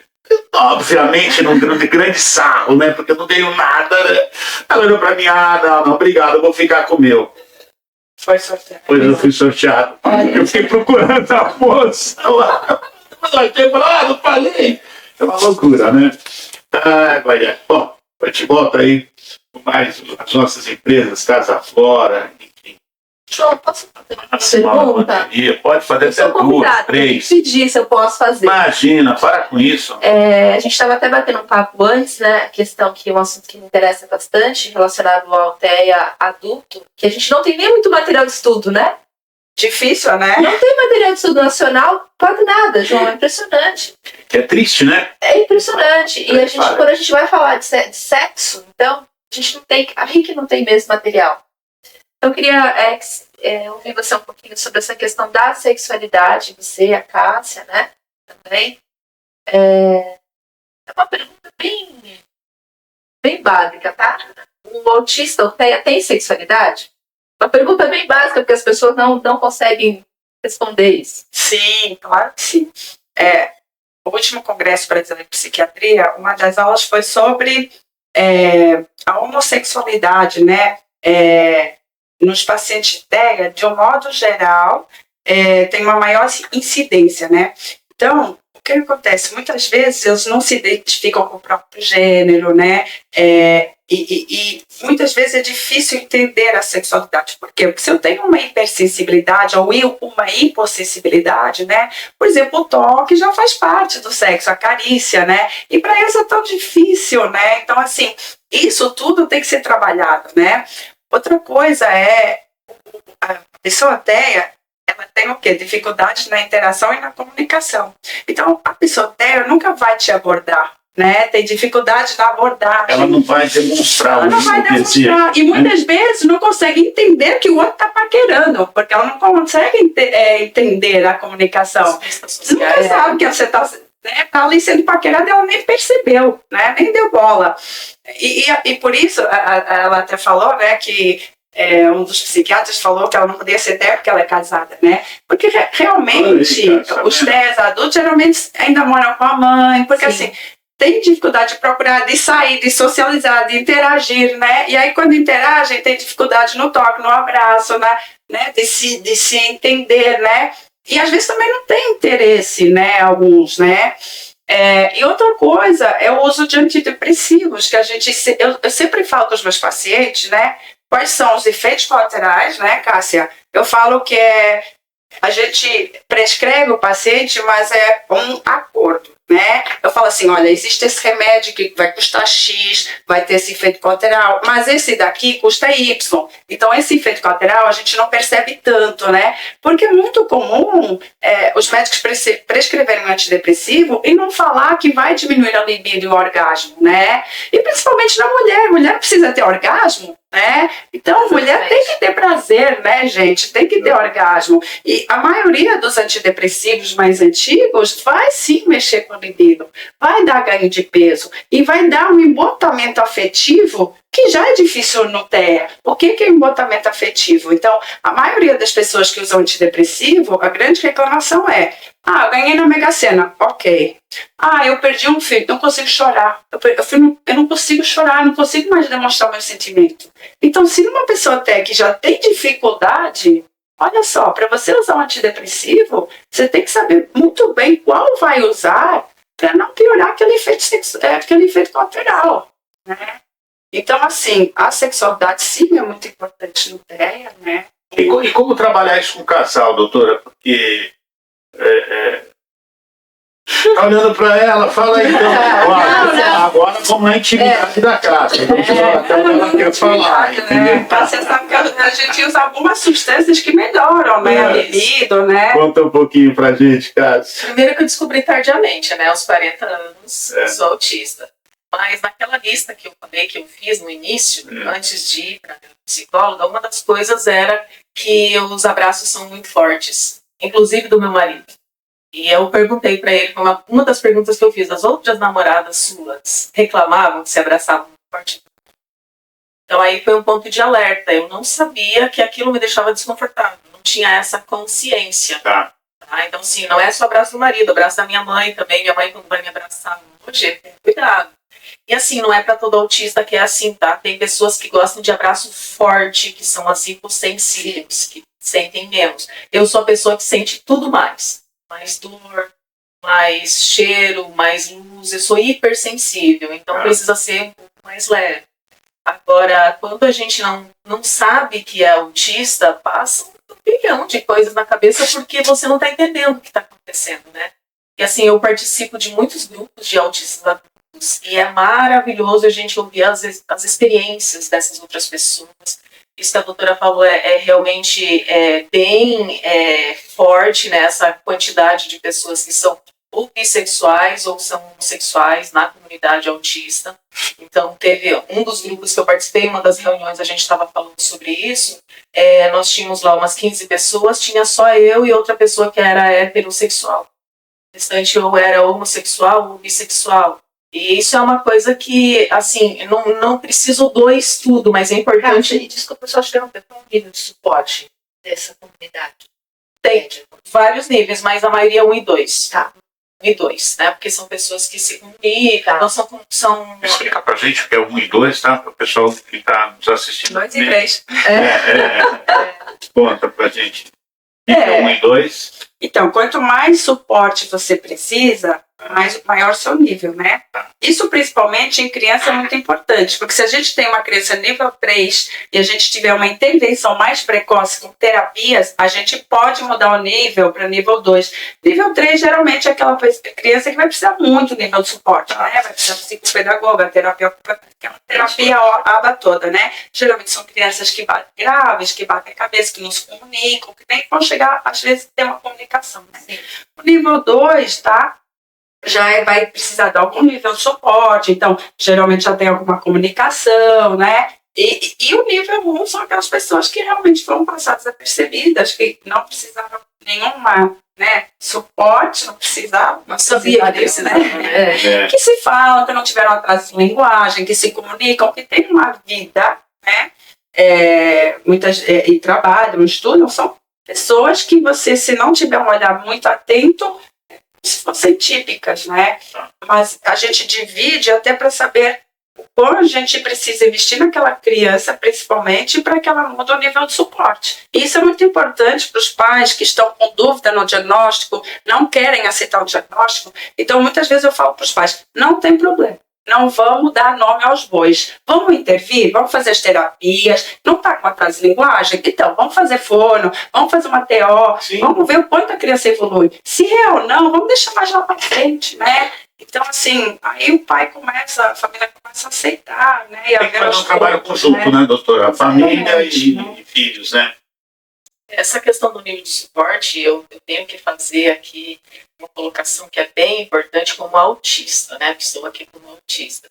Obviamente, num grande sarro, né? Porque eu não ganho nada, né? Ela olhou pra mim, não, obrigado, eu vou ficar com o meu. Foi sorteado. Pois eu fui sorteado. Eu fiquei procurando a moça lá. Não falei. É uma loucura, né? Bom, a gente volta aí com mais as nossas empresas, Casa Fora, enfim. João, posso fazer uma pergunta? Pode fazer Eu até sou 2, convidada, 3. pedir se eu posso fazer. Imagina, para com isso. A gente estava até batendo um papo antes, né? A questão que é um assunto que me interessa bastante, relacionado ao TEA adulto, que a gente não tem nem muito material de estudo, né? Difícil, né? Não tem material de estudo nacional, quase nada, João. É impressionante. Que é triste, né? É impressionante. E a gente, quando a gente vai falar de sexo, então, a gente não tem, a RIC não tem mesmo material. Então, eu queria ouvir você um pouquinho sobre essa questão da sexualidade, você, a Cássia, né? Também. É uma pergunta bem básica, tá? Um autista ou TEA tem sexualidade? Uma pergunta bem básica, porque as pessoas não conseguem responder isso. Sim, claro que sim. O último Congresso Brasileiro de Psiquiatria, uma das aulas foi sobre a homossexualidade, né? Nos pacientes TEA, de um modo geral, tem uma maior incidência, né? Então, o que acontece? Muitas vezes eles não se identificam com o próprio gênero, né? E muitas vezes é difícil entender a sexualidade. Por quê? Porque se eu tenho uma hipersensibilidade ou uma hipossensibilidade, né? Por exemplo, o toque já faz parte do sexo, a carícia, né? E para eles é tão difícil, né? Então, assim, isso tudo tem que ser trabalhado, né? Outra coisa a pessoa TEA, ela tem o quê? Dificuldades na interação e na comunicação. Então, a pessoa TEA nunca vai te abordar, né? Tem dificuldade na abordagem. Ela não vai demonstrar. Ela não vai demonstrar. E muitas vezes não consegue entender que o outro está paquerando, porque ela não consegue entender a comunicação. Você nunca sabe que você está ali sendo paquerada, ela nem percebeu, né? Nem deu bola. E por isso, ela até falou, né, que um dos psiquiatras falou que ela não podia ser TEA porque ela é casada, né? Porque realmente os TEAs adultos geralmente ainda moram com a mãe, porque assim, tem dificuldade de procurar, de sair, de socializar, de interagir, né? E aí quando interagem tem dificuldade no toque, no abraço, né? De se entender, né? E às vezes também não tem interesse, né? Alguns, né? E outra coisa é o uso de antidepressivos, que eu sempre falo com os meus pacientes, né? Quais são os efeitos colaterais, né, Cássia? Eu falo que a gente prescreve o paciente, mas é um acordo, né? Eu falo assim, olha, existe esse remédio que vai custar X, vai ter esse efeito colateral, mas esse daqui custa Y. Então, esse efeito colateral a gente não percebe tanto, né? Porque é muito comum os médicos prescreverem um antidepressivo e não falar que vai diminuir a libido e o orgasmo, né? E principalmente na mulher. A mulher precisa ter orgasmo, né? Então, mulher tem que ter prazer, né, gente? Tem que ter orgasmo. E a maioria dos antidepressivos mais antigos vai sim mexer com a libido, vai dar ganho de peso e vai dar um embotamento afetivo que já é difícil no TEA. O que é embotamento afetivo? Então, a maioria das pessoas que usam antidepressivo, a grande reclamação é: eu ganhei na Mega Sena, ok. Eu perdi um filho, não consigo chorar. Eu não consigo chorar, não consigo mais demonstrar meu sentimento. Então, se uma pessoa TEA que já tem dificuldade, olha só, para você usar um antidepressivo, você tem que saber muito bem qual vai usar para não piorar aquele efeito colateral, né? Então, assim, a sexualidade sim é muito importante no TEA, né? E como trabalhar isso com o casal, doutora? Porque tá olhando para ela, fala aí então. Agora vamos na intimidade da Cássia. Ela quer falar, entendeu? Você sabe que a gente usa algumas substâncias que melhoram, né? A libido, né? Conta um pouquinho pra gente, Cássia. Primeiro que eu descobri tardiamente, né? Aos 40 anos, eu sou autista. Mas naquela lista que eu falei, que eu fiz no início, antes de ir para a psicóloga, uma das coisas era que os abraços são muito fortes, inclusive do meu marido. E eu perguntei para ele, uma das perguntas que eu fiz: as outras namoradas suas reclamavam que se abraçavam muito forte? Então aí foi um ponto de alerta. Eu não sabia que aquilo me deixava desconfortável, não tinha essa consciência. Tá. Então, sim, não é só abraço do marido, abraço da minha mãe também. Minha mãe, quando vai me abraçar hoje, cuidado. E assim, não é para todo autista que é assim, tá? Tem pessoas que gostam de abraço forte, que são assim, hipossensíveis, que sentem menos. Eu sou a pessoa que sente tudo mais. Mais dor, mais cheiro, mais luz. Eu sou hipersensível, então precisa ser um pouco mais leve. Agora, quando a gente não sabe que é autista, passa um bilhão de coisas na cabeça porque você não está entendendo o que está acontecendo, né? E assim, eu participo de muitos grupos de autistas adultos e é maravilhoso a gente ouvir as experiências dessas outras pessoas. Isso que a doutora falou realmente bem forte, né? Essa quantidade de pessoas que são ou bissexuais ou são homossexuais na comunidade autista. Então, teve um dos grupos que eu participei, uma das reuniões a gente estava falando sobre isso, nós tínhamos lá umas 15 pessoas, tinha só eu e outra pessoa que era heterossexual. O restante ou era homossexual ou bissexual. E isso é uma coisa que, assim, não preciso do estudo, mas é importante... E desculpa, só chegar um nível de suporte dessa comunidade. Tem vários níveis, mas a maioria é 1 e 2. Tá. 1 e 2, né? Porque são pessoas que se comunicam, não são... Explica pra gente o que é 1 e 2, tá? Para o pessoal que está nos assistindo. 2 e 3. Conta pra gente. O que é 1 e 2? Então, quanto mais suporte você precisa, maior seu nível, né? Isso principalmente em criança é muito importante, porque se a gente tem uma criança nível 3 e a gente tiver uma intervenção mais precoce com terapias, a gente pode mudar o nível para nível 2. Nível 3 geralmente é aquela criança que vai precisar muito do nível de suporte, né? Vai precisar de psicopedagoga, terapia aba toda, né? Geralmente são crianças que batem graves, que batem a cabeça, que não se comunicam, que nem vão chegar, às vezes, a ter uma comunicação, né? Sim. O nível 2, tá? Já vai precisar de algum nível de suporte, então geralmente já tem alguma comunicação, né? E o nível 1 são aquelas pessoas que realmente foram passadas desapercebidas, que não precisaram nenhuma, né, suporte, não precisavam, não sabia disso, né? Que se falam, que não tiveram atraso de linguagem, que se comunicam, que têm uma vida, né? E trabalham, estudam, são pessoas que você, se não tiver um olhar muito atento, fossem típicas, né? Mas a gente divide até para saber o quanto a gente precisa investir naquela criança, principalmente para que ela mude o nível de suporte. E isso é muito importante para os pais que estão com dúvida no diagnóstico, não querem aceitar o diagnóstico. Então, muitas vezes eu falo para os pais, não tem problema. Não vamos dar nome aos bois. Vamos intervir, vamos fazer as terapias. Não está com atraso de linguagem? Então, vamos fazer fono, vamos fazer uma TO, Sim. Vamos ver o quanto a criança evolui. Se é ou não, vamos deixar mais lá para frente, né? Então, assim, aí o pai começa, a família começa a aceitar, né? E tem que fazer um trabalho conjunto, né, doutora? A família e filhos, né? Essa questão do nível de suporte, eu tenho que fazer aqui uma colocação que é bem importante como autista, né? Estou aqui como autista.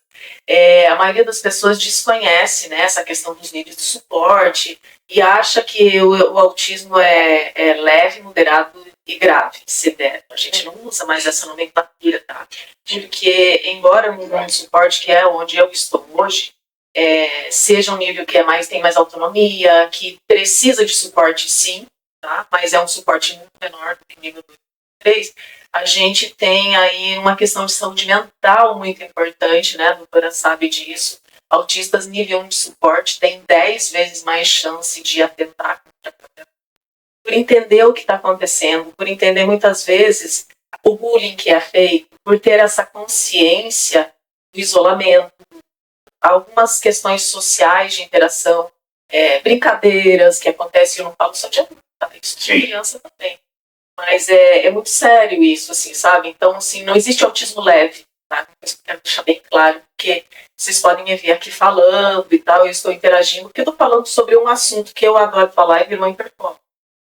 A maioria das pessoas desconhece, né, essa questão dos níveis de suporte e acha que o autismo é leve, moderado e grave, severo. A gente não usa mais essa nomenclatura, tá? Porque, embora no nível de suporte, que é onde eu estou hoje, seja um nível que tem mais autonomia, que precisa de suporte sim, tá? Mas é um suporte muito menor do que o nível 2 e 3, a gente tem aí uma questão de saúde mental muito importante, né? A doutora sabe disso. Autistas nível 1 de suporte têm 10 vezes mais chance de atentar por entender o que está acontecendo, por entender muitas vezes o bullying que é feito, por ter essa consciência do isolamento, algumas questões sociais de interação, brincadeiras que acontecem, eu não falo só de adulto, tá? Isso de criança também. Mas é muito sério isso, assim, sabe? Então, assim, não existe autismo leve, tá? Eu quero deixar bem claro, porque vocês podem me ver aqui falando e tal, eu estou interagindo, porque eu estou falando sobre um assunto que eu adoro falar e virou hiperfoco.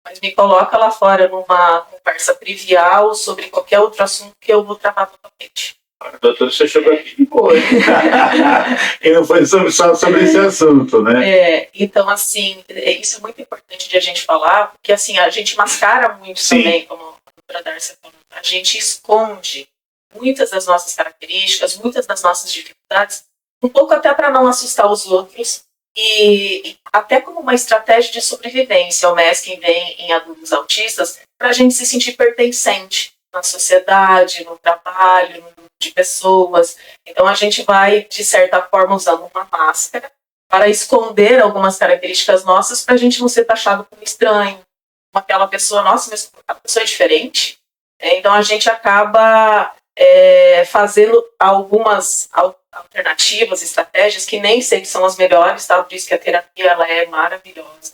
Mas me coloca lá fora numa conversa trivial sobre qualquer outro assunto que eu vou tratar totalmente. Doutor, você chegou aqui de boa. E não foi só sobre esse assunto, né? Então, assim, isso é muito importante de a gente falar, porque assim, a gente mascara muito Sim. também, como a doutora Darcy falou. A gente esconde muitas das nossas características, muitas das nossas dificuldades, um pouco até para não assustar os outros, e até como uma estratégia de sobrevivência. O masking vem em adultos autistas para a gente se sentir pertencente na sociedade, no trabalho, no grupo de pessoas. Então a gente vai, de certa forma, usando uma máscara para esconder algumas características nossas para a gente não ser taxado como estranho. Aquela pessoa, nossa, mas a pessoa é diferente. Então a gente acaba fazendo algumas alternativas, estratégias que nem sempre são as melhores, tá? Por isso que a terapia ela é maravilhosa.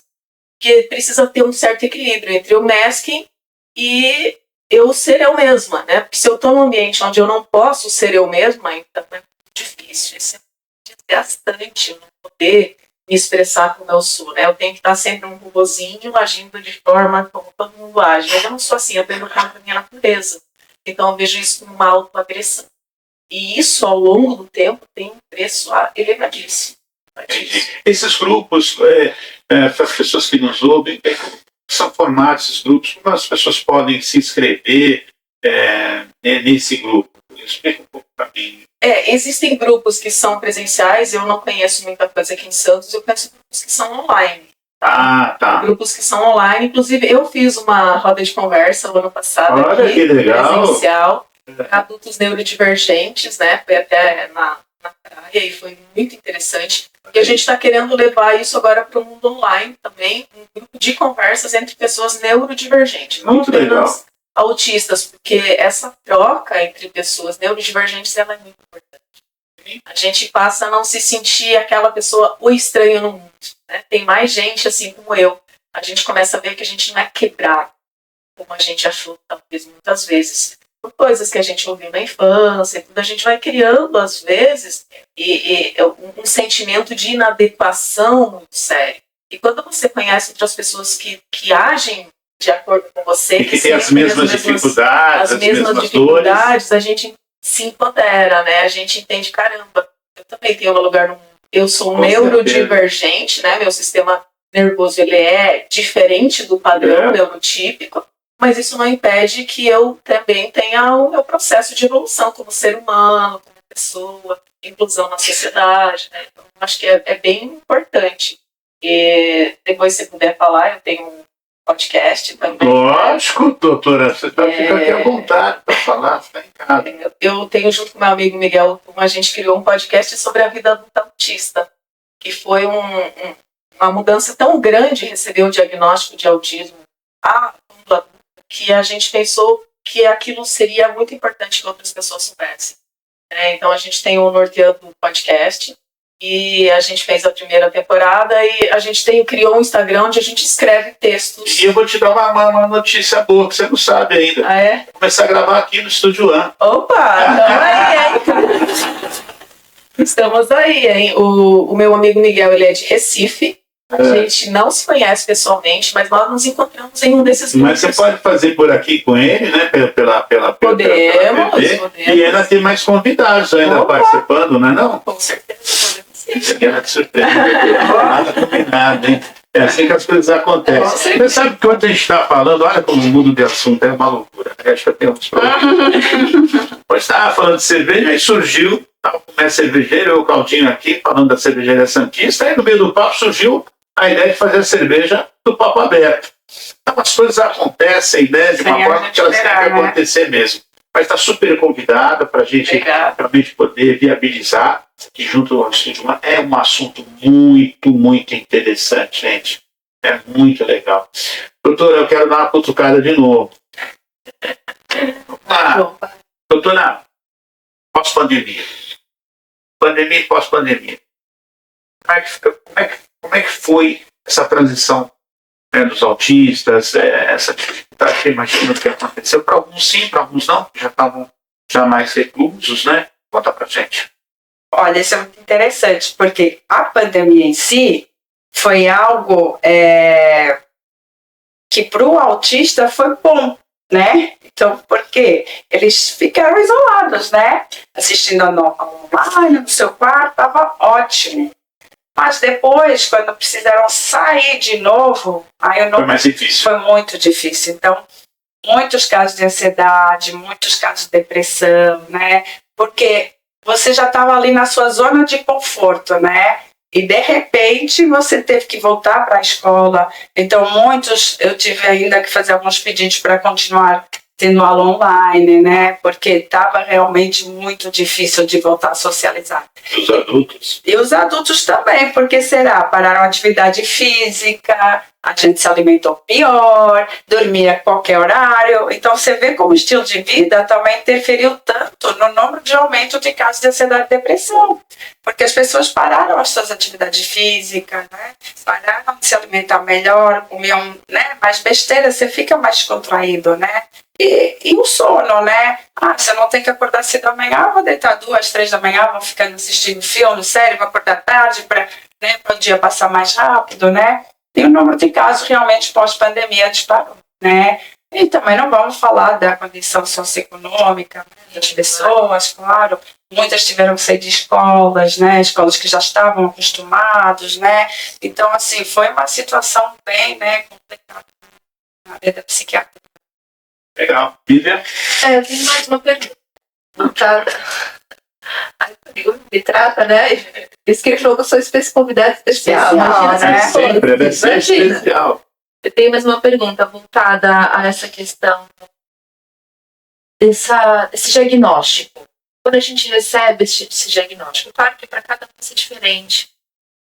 Porque precisa ter um certo equilíbrio entre o masking e eu ser eu mesma, né? Porque se eu estou num ambiente onde eu não posso ser eu mesma, então é muito difícil, isso é desgastante, eu não poder me expressar como eu sou, né? Eu tenho que estar sempre um robozinho agindo de forma como todo mundo age. Mas eu não sou assim, eu tenho a minha natureza. Então eu vejo isso como uma autoagressão. E isso, ao longo do tempo, tem um preço elevadíssimo. Esses grupos, para as pessoas que nos ouvem, como são formados esses grupos? Como as pessoas podem se inscrever nesse grupo? Explica um pouco para mim. Existem grupos que são presenciais, eu não conheço muita coisa aqui em Santos, eu conheço grupos que são online. Tá. Grupos que são online, inclusive eu fiz uma roda de conversa no ano passado. Olha aqui, que legal. Presencial, adultos neurodivergentes, né? Foi até na praia e foi muito interessante. E a gente está querendo levar isso agora para o mundo online também, um grupo de conversas entre pessoas neurodivergentes, não Muito apenas legal. autistas, porque essa troca entre pessoas neurodivergentes ela é muito importante. A gente passa a não se sentir aquela pessoa o estranho no mundo, né? Tem mais gente assim como eu. A gente começa a ver que a gente não é quebrado, como a gente achou talvez muitas vezes, por coisas que a gente ouviu na infância, tudo a gente vai criando às vezes um sentimento de inadequação muito sério. E quando você conhece outras pessoas que agem de acordo com você, E que tem as mesmas dificuldades, as mesmas dificuldades, dores, a gente se empodera, né? A gente entende, caramba, eu também tenho um lugar no mundo. Eu sou um neurodivergente, né? Meu sistema nervoso ele é diferente do padrão neurotípico, mas isso não impede que eu também tenha o meu processo de evolução como ser humano, como pessoa, inclusão na sociedade, né? Então, acho que é bem importante. E depois, se puder falar, eu tenho um podcast também. Lógico, doutora, você fica aqui à vontade para falar, fica em casa. Eu tenho, junto com meu amigo Miguel, a gente criou um podcast sobre a vida adulta autista, que foi uma mudança tão grande receber o diagnóstico de autismo que a gente pensou que aquilo seria muito importante que outras pessoas soubessem. Então a gente tem o Norteando Podcast, e a gente fez a primeira temporada e a gente criou um Instagram onde a gente escreve textos. E eu vou te dar uma notícia boa que você não sabe ainda. Ah, é? Vou começar a gravar aqui no Estúdio A. Opa, estamos aí, hein? Estamos aí, hein? O meu amigo Miguel, ele é de Recife. A gente não se conhece pessoalmente, mas nós nos encontramos em um desses grupos. Mas você pode fazer por aqui com ele, né? Pela podemos. E ainda tem mais convidados ainda participando, não é não? Com certeza. Grande surpresa. Nada combinado, hein? É assim que as coisas acontecem. Você sabe que quando a gente está falando, olha como o mundo de assunto é uma loucura. Acho que eu tenho uns problemas. Depois estava falando de cerveja, aí surgiu, estava com o mestre cervejeiro, eu e o Claudinho aqui, falando da cervejaria Santista, aí no meio do papo surgiu a ideia de fazer a cerveja do papo aberto. Então as coisas acontecem, né, de uma forma que elas têm que acontecer mesmo. Mas está super convidada para a gente realmente poder viabilizar que junto ao Estúdio é um assunto muito, muito interessante, gente. É muito legal. Doutora, eu quero dar uma cutucada de novo. Doutora, pós-pandemia. Pandemia e pós-pandemia. Como é que foi essa transição dos autistas, essa dificuldade que eu imagino que aconteceu? Para alguns sim, para alguns não, já estavam mais reclusos, né? Conta pra gente. Olha, isso é muito interessante, porque a pandemia em si foi algo que para o autista foi bom, né? Então, porque eles ficaram isolados, né? Assistindo online, no seu quarto, estava ótimo. Mas depois, quando precisaram sair de novo, foi mais difícil. Foi muito difícil. Então, muitos casos de ansiedade, muitos casos de depressão, né? Porque você já estava ali na sua zona de conforto, né? E de repente você teve que voltar para a escola. Então, eu tive ainda que fazer alguns pedidos para continuar tendo aula online, né? Porque estava realmente muito difícil de voltar a socializar. Os adultos? E os adultos também, porque será? Pararam a atividade física, a gente se alimentou pior, dormia a qualquer horário. Então você vê como o estilo de vida também interferiu tanto no número de aumento de casos de ansiedade e depressão. Porque as pessoas pararam as suas atividades físicas, né? Pararam de se alimentar melhor, comiam, né? Mais besteira, você fica mais contraído, né? E o sono, né? Você não tem que acordar cedo da manhã, vou deitar 2, 3 da manhã, vou ficando assistindo filme, série, vou acordar tarde para, né, o dia passar mais rápido, né? E o número de casos realmente pós-pandemia disparou, né? E também não vamos falar da condição socioeconômica das pessoas, claro. Muitas tiveram que sair de escolas, né? Escolas que já estavam acostumados, né? Então, assim, foi uma situação bem, né, complicada na área da psiquiatria. Legal. Vivian? Eu tenho mais uma pergunta. Me trata, né? Isso que ele falou que eu sou convidada especial. Imagina essa né? pessoa. Sempre deve ser Imagina. especial. Eu tenho mais uma pergunta voltada a essa questão desse diagnóstico. Quando a gente recebe esse diagnóstico, claro que para cada um vai ser diferente.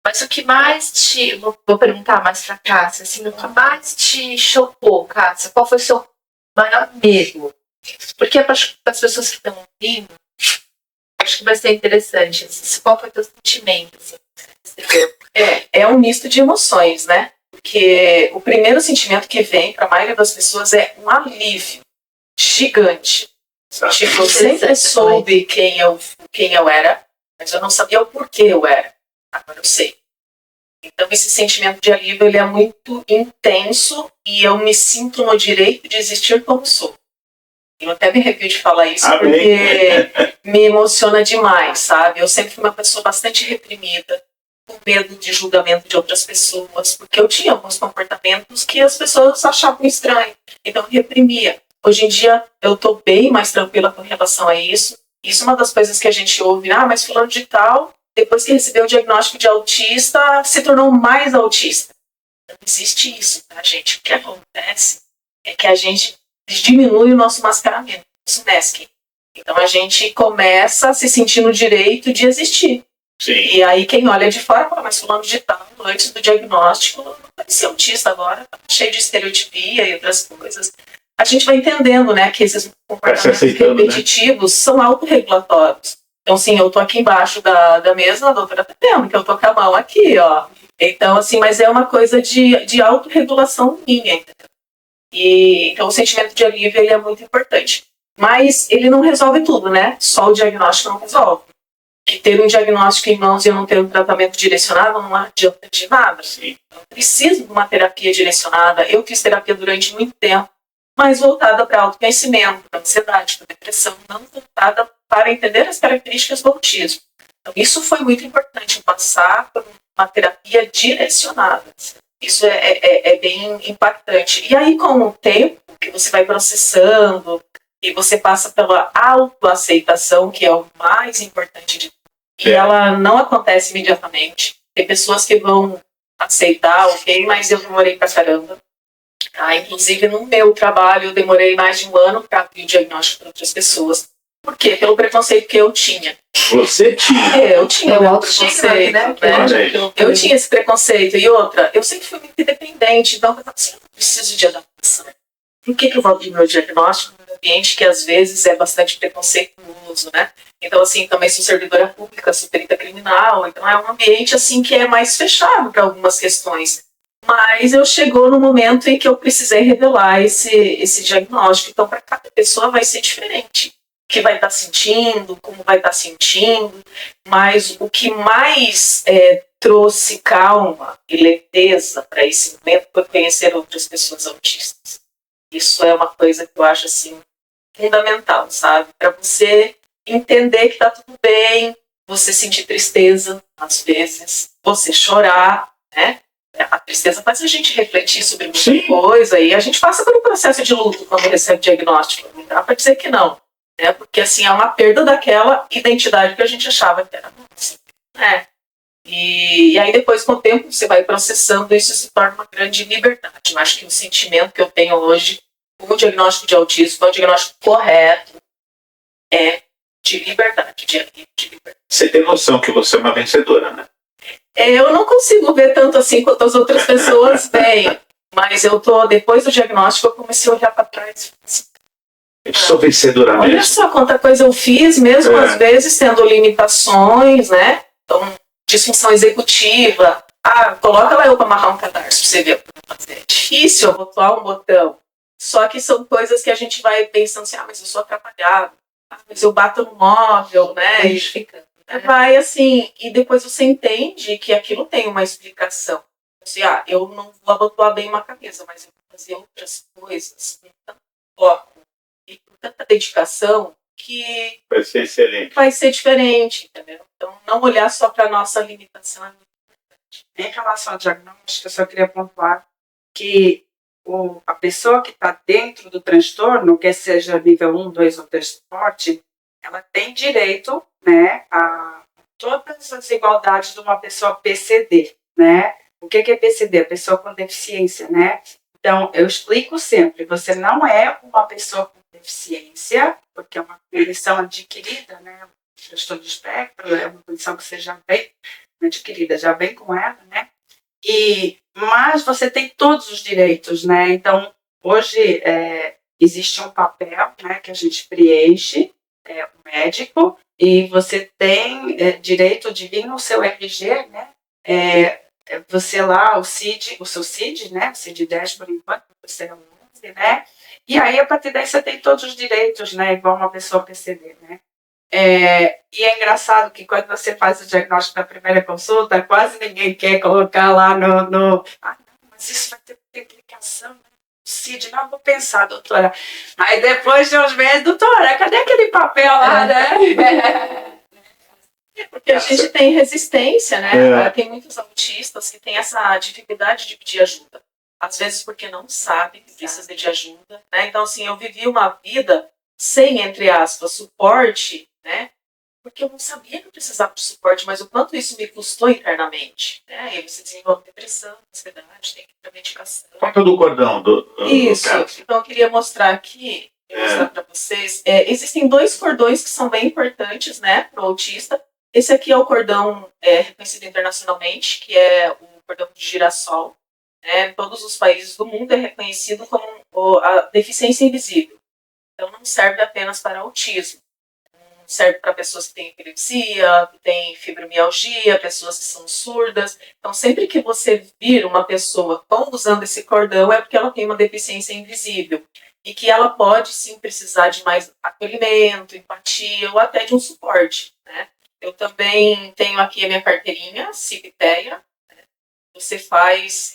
Mas o que mais te... Vou perguntar mais para Cássia, assim, o que mais te chocou, Cássia? Qual foi o seu maior medo? Porque para as pessoas que estão ouvindo, acho que vai ser interessante. Assim, qual foi o teu sentimento? Assim, É um misto de emoções, né? Porque o primeiro sentimento que vem para a maioria das pessoas é um alívio gigante. Tipo, eu sempre soube quem eu era, mas eu não sabia o porquê eu era. Agora eu sei. Então esse sentimento de alívio ele é muito intenso e eu me sinto no direito de existir como sou. Eu até me arrepio de falar isso porque me emociona demais, sabe? Eu sempre fui uma pessoa bastante reprimida, com medo de julgamento de outras pessoas, porque eu tinha alguns comportamentos que as pessoas achavam estranho, então eu reprimia. Hoje em dia eu estou bem mais tranquila com relação a isso. Isso é uma das coisas que a gente ouve, mas fulano de tal, depois que recebeu o diagnóstico de autista, se tornou mais autista. Não existe isso, tá, gente? O que acontece é que a gente diminui o nosso mascaramento, o nosso masking. Então a gente começa a se sentir no direito de existir. Sim. E aí quem olha de fora fala, mas fulano de tal, antes do diagnóstico, não parecia autista, agora tá cheio de estereotipia e outras coisas. A gente vai entendendo, né, que esses comportamentos repetitivos, né, são autorregulatórios. Então, assim, eu tô aqui embaixo da mesa, a doutora tá vendo que eu tô com a mão aqui, ó. Então, assim, mas é uma coisa de autorregulação minha, entendeu? E, então, o sentimento de alívio, ele é muito importante. Mas ele não resolve tudo, né? Só o diagnóstico não resolve. Que ter um diagnóstico em mãos e eu não ter um tratamento direcionado não adianta de nada. Eu preciso de uma terapia direcionada. Eu fiz terapia durante muito tempo, mas voltada para autoconhecimento, para ansiedade, para depressão, não voltada para entender as características do autismo. Então, isso foi muito importante, passar por uma terapia direcionada. Isso é bem impactante. E aí, com o tempo que você vai processando e você passa pela autoaceitação, que é o mais importante de tudo, e ela não acontece imediatamente. Tem pessoas que vão aceitar, ok, mas eu demorei pra caramba. Inclusive, no meu trabalho, eu demorei mais de 1 ano para abrir o diagnóstico para outras pessoas. Por quê? Pelo preconceito que eu tinha. Você tinha? Eu tinha o preconceito, né? Eu tinha esse preconceito. E outra, eu sempre fui muito independente, então eu pensava assim, eu preciso de adaptação. Por que eu vou abrir meu diagnóstico num ambiente que às vezes é bastante preconceituoso, né? Então, assim, também sou servidora pública, sou perita criminal, então é um ambiente, assim, que é mais fechado para algumas questões. Mas eu chegou no momento em que eu precisei revelar esse diagnóstico. Então, para cada pessoa vai ser diferente. O que vai estar sentindo, como vai estar sentindo. Mas o que mais trouxe calma e leveza para esse momento foi conhecer outras pessoas autistas. Isso é uma coisa que eu acho, assim, fundamental, sabe? Para você entender que está tudo bem, você sentir tristeza, às vezes, você chorar, né? A tristeza faz a gente refletir sobre muita coisa e a gente passa por um processo de luto quando recebe diagnóstico. Não dá para dizer que não, né? Porque assim é uma perda daquela identidade que a gente achava que era nossa, né? E aí depois com o tempo você vai processando, isso se torna uma grande liberdade. Eu acho que o sentimento que eu tenho hoje o diagnóstico de autismo é um diagnóstico correto, é de liberdade, de liberdade. Você tem noção que você é uma vencedora, né? Eu não consigo ver tanto assim quanto as outras pessoas veem, mas depois do diagnóstico, eu comecei a olhar para trás. Eu sou vencedora Olha mesmo. só quanta coisa eu fiz, mesmo às vezes tendo limitações, né? Então, disfunção executiva. Coloca lá eu para amarrar um cadarço pra você ver o que eu vou fazer. É difícil botar um botão. Só que são coisas que a gente vai pensando assim, mas eu sou atrapalhado. Mas eu bato no móvel, né? E fica. Vai assim, e depois você entende que aquilo tem uma explicação. Assim, eu não vou abotoar bem uma cabeça, mas eu vou fazer outras coisas com tanto foco e com tanta dedicação que vai ser excelente. Vai ser diferente, entendeu? Então, não olhar só para a nossa limitação é muito importante. Em relação ao diagnóstico, eu só queria pontuar que a pessoa que está dentro do transtorno, quer seja nível 1, 2 ou 3 suporte, ela tem direito, né, a todas as igualdades de uma pessoa PCD, né? O que é PCD? A pessoa com deficiência, né? Então, eu explico sempre, você não é uma pessoa com deficiência, porque é uma condição adquirida, né? O transtorno de espectro é uma condição que você já vem adquirida, já vem com ela, né? Mas você tem todos os direitos, né? Então, hoje existe um papel, né, que a gente preenche, o médico, e você tem direito de vir no seu RG, né? Você lá, o seu CID, né? O CID-10 por enquanto, você é 11, né? E aí, a partir daí, você tem todos os direitos, né? Igual uma pessoa PCD, né? E é engraçado que quando você faz o diagnóstico na primeira consulta, quase ninguém quer colocar lá no mas isso vai ter implicação, né? CID, não vou pensar, doutora. Aí depois de uns meses, doutora, cadê aquele papel lá, né? Porque a gente tem resistência, né? Tem muitos autistas que têm essa dificuldade de pedir ajuda. Às vezes porque não sabem que precisa de ajuda, né? Então, assim, eu vivi uma vida sem, entre aspas, suporte, né? Porque eu não sabia que eu precisava de suporte, mas o quanto isso me custou internamente, né? E você desenvolve depressão, ansiedade, tem que ir para medicação. Falta do cordão Isso. do Então, eu queria mostrar aqui, mostrar para vocês. Existem 2 cordões que são bem importantes, né, para o autista. Esse aqui é o cordão reconhecido internacionalmente, que é o cordão de girassol. Em todos os países do mundo é reconhecido como a deficiência invisível. Então, não serve apenas para autismo. Serve para pessoas que têm epilepsia, que têm fibromialgia, pessoas que são surdas. Então, sempre que você vir uma pessoa usando esse cordão, é porque ela tem uma deficiência invisível. E que ela pode, sim, precisar de mais acolhimento, empatia ou até de um suporte, né? Eu também tenho aqui a minha carteirinha, CIP-TEA. Você faz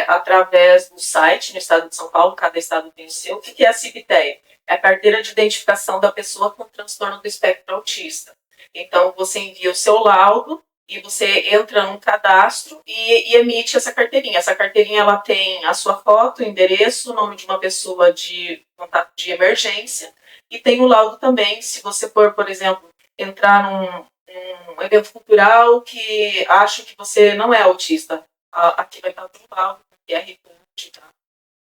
através do site no estado de São Paulo, cada estado tem o seu. O que é a CIP-TEA? É a carteira de identificação da pessoa com transtorno do espectro autista. Então, você envia o seu laudo e você entra num cadastro e emite essa carteirinha. Essa carteirinha ela tem a sua foto, o endereço, o nome de uma pessoa de contato de emergência e tem o laudo também, se você for, por exemplo, entrar num evento cultural que acha que você não é autista. Aqui vai estar o laudo, QR Code, tá?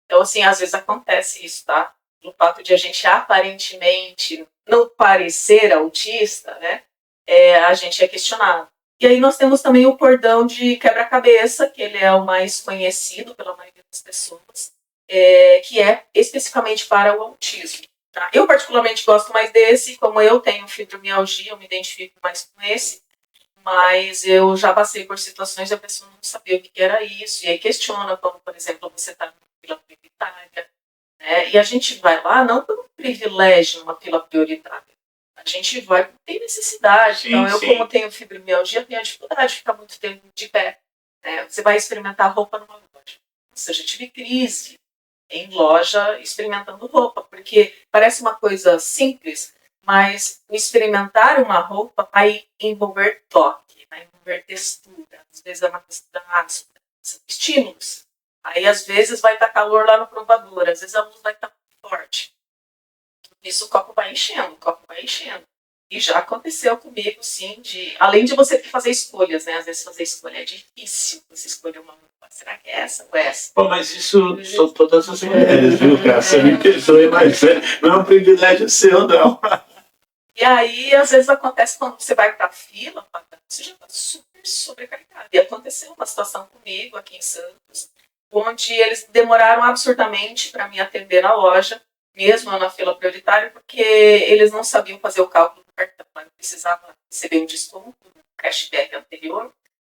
Então, assim, às vezes acontece isso, tá? No fato de a gente aparentemente não parecer autista, né? A gente é questionado. E aí nós temos também o cordão de quebra-cabeça, que ele é o mais conhecido pela maioria das pessoas, que é especificamente para o autismo. Tá? Eu particularmente gosto mais desse, como eu tenho fibromialgia, eu me identifico mais com esse, mas eu já passei por situações e a pessoa não sabia o que era isso, e aí questiona, como, por exemplo, você está na fila prioritária, e a gente vai lá não por um privilégio, uma fila prioritária. A gente vai porque tem necessidade. Sim, então, eu, sim. como tenho fibromialgia, tenho a dificuldade de ficar muito tempo de pé. Você vai experimentar roupa numa loja. Nossa, eu já tive crise em loja experimentando roupa, porque parece uma coisa simples, mas o experimentar uma roupa vai envolver toque, vai envolver textura. Às vezes é uma textura áspera, são estímulos. Aí, às vezes, vai estar calor lá no provador, às vezes a luz vai estar muito forte. Isso o copo vai enchendo, E já aconteceu comigo, sim, além de você ter que fazer escolhas, né? Às vezes fazer escolha é difícil, você escolher uma roupa será que é essa ou essa? Pô, mas isso são todas as mulheres, viu, cara? Você me perdoe, mas não é um privilégio seu, não. E aí, às vezes acontece quando você vai pra fila, você já tá super sobrecarregado. E aconteceu uma situação comigo aqui em Santos, onde eles demoraram absurdamente para me atender na loja, mesmo eu na fila prioritária, porque eles não sabiam fazer o cálculo do cartão. Eu precisava receber um desconto do cashback anterior.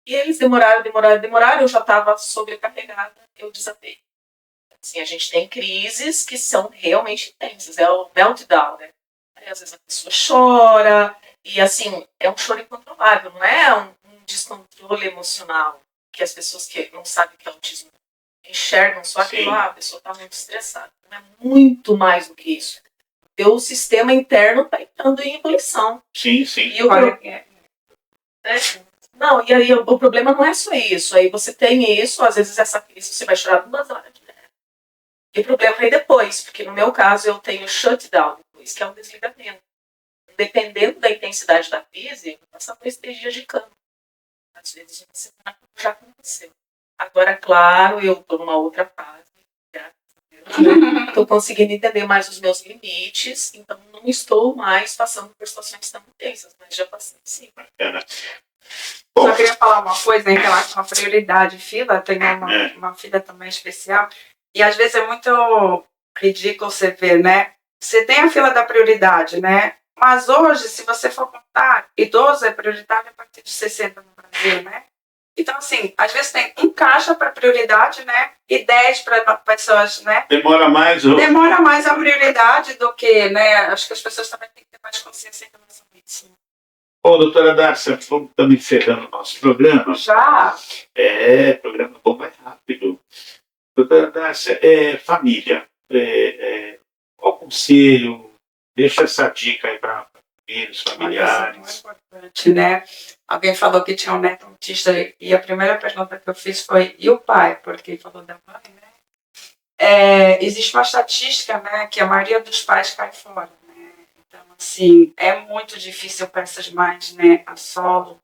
E eles demoraram, eu já estava sobrecarregada, eu desatei. Assim, a gente tem crises que são realmente intensas, é o meltdown, né? Aí, às vezes a pessoa chora, e assim, é um choro incontrolável, não é um descontrole emocional, que as pessoas que não sabem o que é autismo enxergam só aquilo lá, a pessoa está muito estressada. Não é muito mais do que isso. O sistema interno está entrando em ebulição. Sim. E não, e aí o problema não é só isso. Aí você tem isso, às vezes essa crise você vai chorar 2 horas. E o problema vem depois, porque no meu caso eu tenho shutdown depois, que é um desligamento. Dependendo da intensidade da crise, eu vou passar por 3 dias de cama. Às vezes uma semana já aconteceu. Agora, claro, eu estou numa outra fase. Estou conseguindo entender mais os meus limites, então não estou mais passando por situações tão intensas, mas já passei sim. Só queria falar uma coisa em relação à prioridade. Fila, tem uma filha também especial, e às vezes é muito ridículo você ver, né? Você tem a fila da prioridade, né? Mas hoje, se você for contar, idoso é prioritário a partir de 60 no Brasil, né? Então, assim, às vezes tem um caixa para prioridade, né? E 10 para pessoas, né? Demora mais. Demora mais a prioridade do que, né? Acho que as pessoas também têm que ter mais consciência em relação a isso. Bom, doutora Darcia, estamos encerrando o nosso programa. Já? Programa bom, mais rápido. Doutora Darcia, família. Qual conselho? Deixa essa dica aí para filhos, familiares. Isso é muito importante, né? Alguém falou que tinha um neto autista e a primeira pergunta que eu fiz foi: e o pai? Porque falou da mãe, né? Existe uma estatística, né, que a maioria dos pais cai fora, né? Então, assim, é muito difícil para essas mães, né, a solo.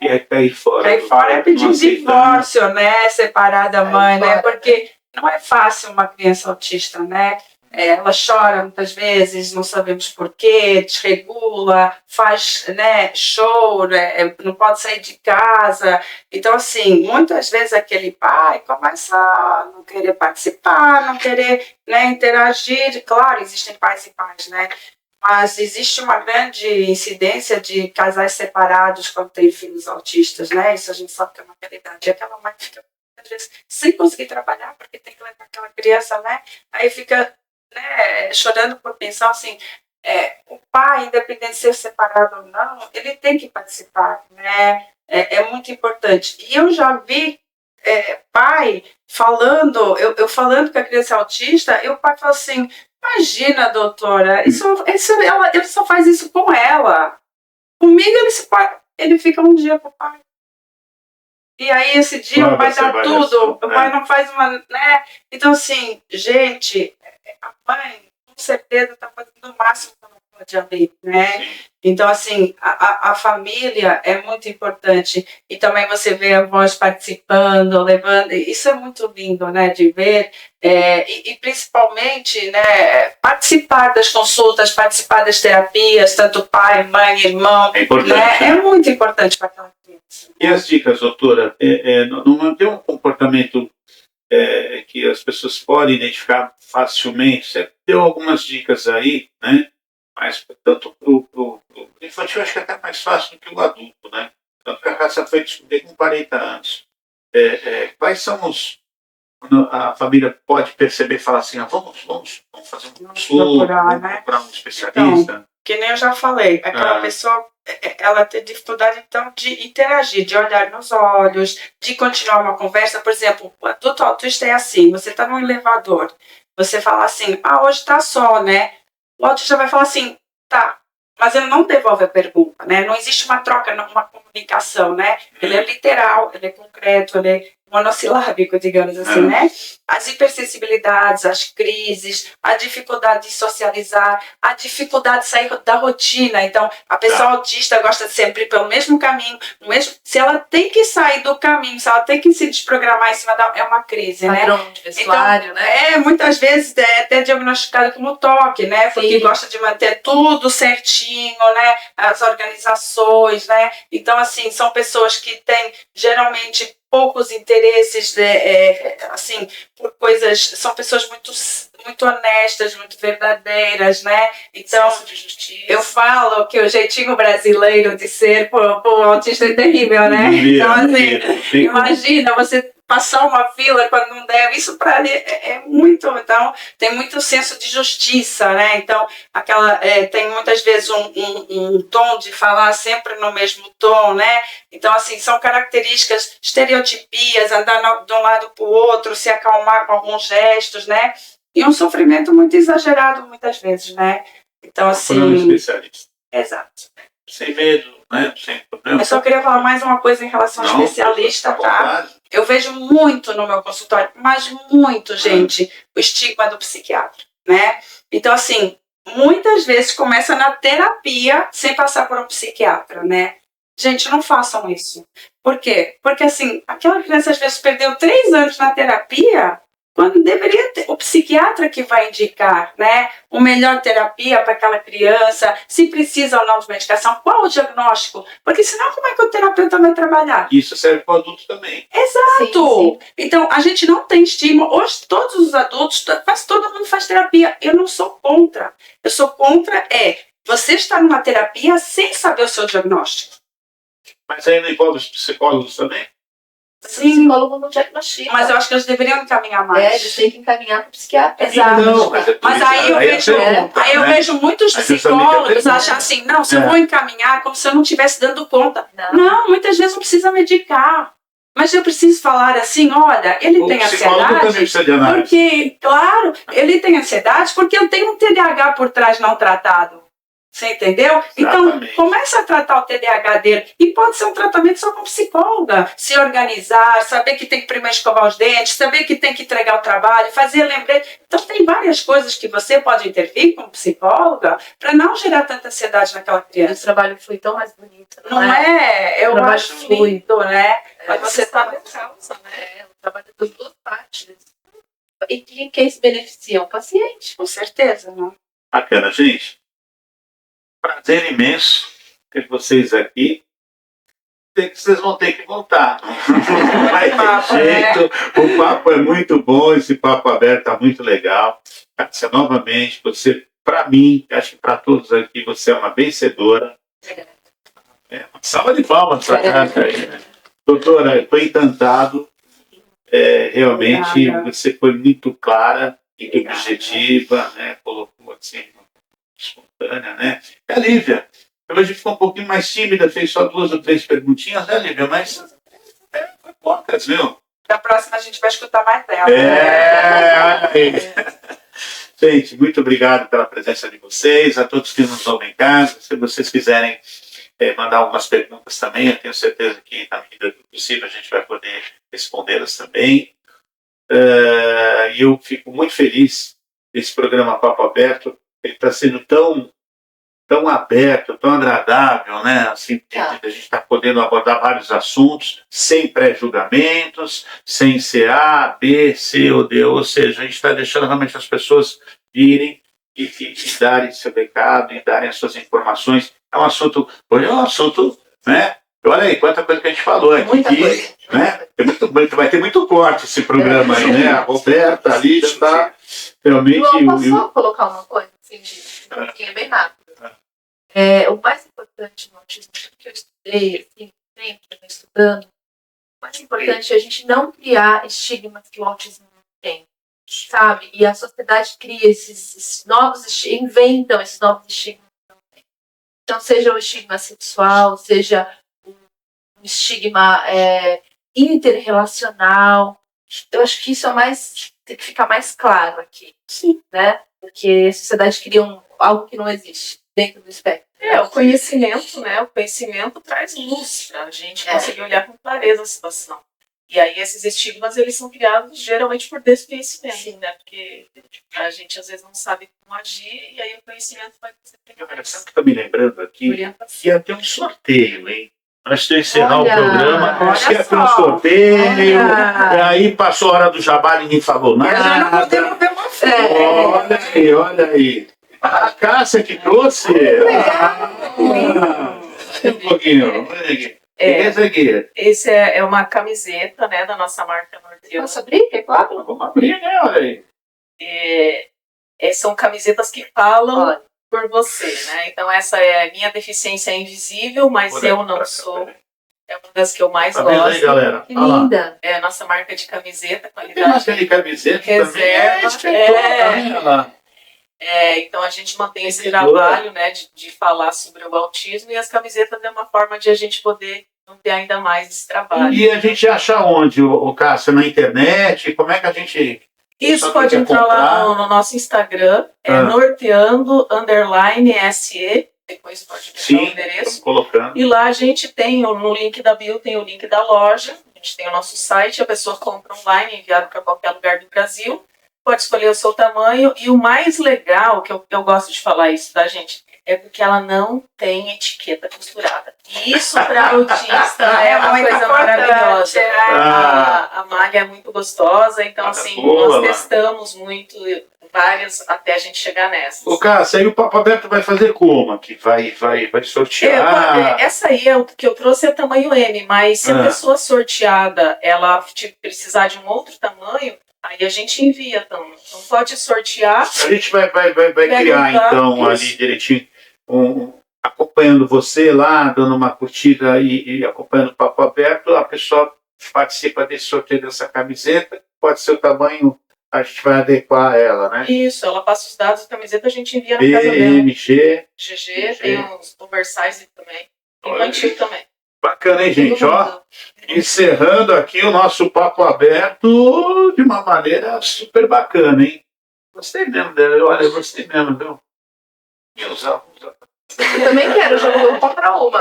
E aí cair fora. Cair fora é pedir divórcio, né? Separar da mãe, né? Porque não é fácil uma criança autista, né? Ela chora muitas vezes, não sabemos porquê, desregula, faz, né, show, né, não pode sair de casa. Então, assim, muitas vezes aquele pai começa a não querer participar, não querer, né, interagir. Claro, existem pais e pais, né? Mas existe uma grande incidência de casais separados quando tem filhos autistas, né? Isso a gente sabe que é uma realidade. E aquela mãe fica, às vezes, sem conseguir trabalhar porque tem que levar aquela criança, né? Aí fica, né, chorando por pensar assim, o pai, independente de ser separado ou não, ele tem que participar, né? É muito importante. E eu já vi pai falando, eu falando que a criança é autista, e o pai fala assim: imagina, doutora, ele só faz isso com ela. Comigo ele fica um dia com o pai. E aí esse dia o pai dá tudo, o pai não faz uma, né? Então, assim, gente, a mãe com certeza está fazendo o máximo que ela pode ali, né? Então, assim, a família é muito importante. E também você vê avós participando, levando, isso é muito lindo, né, de ver. E principalmente, né, participar das consultas, participar das terapias, tanto pai, mãe, irmão, né? É muito importante para aquela criança. E as dicas, doutora? Não manter um comportamento que as pessoas podem identificar facilmente. Você deu algumas dicas aí, né? Mas tanto o infantil acho que é até mais fácil do que o adulto, né? Tanto que a raça foi descobrir com 40 anos. Quais são a família pode perceber e falar assim: vamos fazer um consulta, vamos procurar um especialista? Então, que nem eu já falei, aquela pessoa, ela tem dificuldade então de interagir, de olhar nos olhos, de continuar uma conversa. Por exemplo, o adulto autista é assim: você está num elevador, você fala assim, hoje está só, né? O autista vai falar assim, tá, mas ele não devolve a pergunta, né? Não existe uma troca, uma comunicação, né? Ele é literal, ele é concreto, monossilábico, digamos assim, né? As hipersensibilidades, as crises, a dificuldade de socializar, a dificuldade de sair da rotina. Então, a pessoa autista gosta de sempre ir pelo mesmo caminho, se ela tem que sair do caminho, se ela tem que se desprogramar em cima é uma crise, né? Padrão de vestuário, então, né? Muitas vezes é até diagnosticado como toque, né? Porque Sim. gosta de manter tudo certinho, né? As organizações, né? Então, assim, são pessoas que têm geralmente poucos interesses, assim, por coisas, são pessoas muito honestas, muito verdadeiras, né? Então, eu falo que o jeitinho brasileiro de ser pro autista é terrível, né? Então, assim, imagina você passar uma fila quando não deve, isso para ele é muito, então tem muito senso de justiça, né? Então tem muitas vezes um tom de falar sempre no mesmo tom, né? Então assim, são características, estereotipias, andar de um lado para o outro, se acalmar com alguns gestos, né? E um sofrimento muito exagerado muitas vezes, né? Então assim, um especialista. Exato. Sem medo, né? Sem problema. Eu só queria falar mais uma coisa em relação ao especialista, tá? Eu vejo muito no meu consultório, mas muito, gente, o estigma do psiquiatra, né? Então, assim, muitas vezes começa na terapia sem passar por um psiquiatra, né? Gente, não façam isso. Por quê? Porque, assim, aquela criança às vezes perdeu 3 anos na terapia, quando deveria ter o psiquiatra que vai indicar, né, o melhor terapia para aquela criança, se precisa ou não de medicação, qual o diagnóstico, porque senão como é que o terapeuta vai trabalhar? Isso serve para o adulto também. Exato! Sim. Então, a gente não tem estímulo, hoje todos os adultos, quase todo mundo faz terapia, eu não sou contra, eu sou contra você estar numa terapia sem saber o seu diagnóstico. Mas aí não envolve os psicólogos também? Sim, o psicólogo não diagnostica. Mas eu acho que eles deveriam encaminhar mais. Eles têm que encaminhar para o psiquiatra. Exato. Não, mas aí eu vejo muitos psicólogos achar assim, não, se eu vou encaminhar, como se eu não estivesse dando conta. Não, muitas vezes não precisa medicar. Mas eu preciso falar assim, olha, ele tem ansiedade, porque, claro, ele tem ansiedade porque eu tenho um TDAH por trás não tratado. Você entendeu? Então, começa a tratar o TDAH dele. E pode ser um tratamento só com psicóloga. Se organizar, saber que tem que primeiro escovar os dentes, saber que tem que entregar o trabalho, fazer lembrete. Então, tem várias coisas que você pode intervir como psicóloga para não gerar tanta ansiedade naquela criança. O trabalho flui tão mais bonito, não é? Eu acho lindo, né? Mas você está na causa, né? O trabalho das duas partes. E quem se beneficia? O paciente. Com certeza, né? Bacana, gente. Prazer imenso ter vocês aqui. Vocês vão ter que voltar. Não vai ter jeito. O papo é muito bom, esse papo aberto está muito legal. Cássia, novamente, você, para mim, acho que para todos aqui, você é uma vencedora. Uma salva de palmas para Cássia aí. Doutora, estou encantado. Realmente, você foi muito clara e objetiva, né? Colocou assim, espontânea, né? E a Lívia, a gente ficou um pouquinho mais tímida, fez só 2 ou 3 perguntinhas, né, Lívia? Mas foi poucas, viu? Da próxima a gente vai escutar mais dela. Gente, muito obrigado pela presença de vocês, a todos que nos ouvem em casa. Se vocês quiserem mandar algumas perguntas também, eu tenho certeza que, na medida do possível, a gente vai poder respondê-las também. E eu fico muito feliz desse programa Papo Aberto. Ele está sendo tão aberto, tão agradável, né? Assim, a gente está podendo abordar vários assuntos sem pré-julgamentos, sem ser A, B, C ou D, ou seja, a gente está deixando realmente as pessoas virem e darem seu recado e darem as suas informações. Hoje é um assunto, né? Olha aí, quanta coisa que a gente falou aqui. Muita coisa. Né? Vai ter muito corte esse programa aí, né? A Roberta, a Lídia está realmente... Posso colocar uma coisa, assim, um pouquinho bem rápido? O mais importante no autismo, que eu estudei, assim, sempre estudando, o mais importante é a gente não criar estigmas que o autismo não tem, sabe? E a sociedade cria esses novos estigmas, inventam esses novos estigmas que não tem. Então, seja o estigma sexual, seja um estigma interrelacional. Eu acho que isso tem que ficar mais claro aqui. Sim. Né? Porque a sociedade cria algo que não existe dentro do espectro. O conhecimento, né? O conhecimento traz luz para a gente conseguir olhar com clareza a situação. E aí esses estigmas, eles são criados geralmente por desconhecimento, né? Porque a gente às vezes não sabe como agir e aí o conhecimento vai ser Sabe o que eu tô me lembrando aqui? orientação. Que ia ter um sorteio, hein? Antes de eu encerrar Olha, o programa, olha acho que ia ter um só. sorteio. Olha. Aí passou a hora do jabá, ninguém falou E a gente não nada. podemos ver uma foto. Olha aí, olha aí. A Cássia que trouxe. Um pouquinho. Olha aqui. Esse aqui. Esse é uma camiseta, né, da nossa marca Norteando. Posso abrir? É claro. Vamos abrir, né? Olha aí. São camisetas que falam Olha. por você, né? Então essa é a minha deficiência invisível, mas Olha eu pra não cá, sou. peraí. É uma das que eu mais Tá vendo aí, gosto. galera? Que Olha lá. linda. É a nossa marca de camiseta, Tem uma qualidade. série de camiseta Reserva. também. É escritora, né? Olha lá. Então a gente mantém esse Escritora. trabalho, né, de falar sobre o autismo, e as camisetas é uma forma de a gente poder manter ainda mais esse trabalho. E a gente acha onde, o Cássio? Na internet? Como é que a gente... Isso Só pode quer entrar comprar. lá no nosso Instagram, Ah. norteando_SE, depois pode deixar o Sim, endereço. estamos colocando. E lá a gente tem, no link da bio, tem o link da loja, a gente tem o nosso site, a pessoa compra online, enviado para qualquer lugar do Brasil, pode escolher o seu tamanho, e o mais legal, que eu gosto de falar isso, tá, gente, é porque ela não tem etiqueta costurada. E isso para autista é uma muito coisa importante, maravilhosa. é. A malha é muito gostosa, então Ah, assim, boa, nós lá. testamos muito, várias, até a gente chegar nessas. Ô, Cássio, aí o Papo Aberto vai fazer como aqui? Vai sortear? Essa aí é o que eu trouxe, é tamanho M, mas se a pessoa sorteada ela precisar de um outro tamanho, aí a gente envia também. Então pode sortear. A gente vai criar, então, isso. ali direitinho, acompanhando você lá, dando uma curtida e acompanhando o Papo Aberto, a pessoa participa desse sorteio dessa camiseta, pode ser o tamanho, a gente vai adequar a ela, né? Isso, ela passa os dados da camiseta, a gente envia na casa dela. BMG. GG, tem uns oversize também, infantil também. Bacana, hein, gente? Todo Ó, mundo. encerrando aqui o nosso Papo Aberto de uma maneira super bacana, hein? Gostei mesmo dela, olha, eu gostei mesmo, viu? E usar. Eu também quero, já vou comprar uma.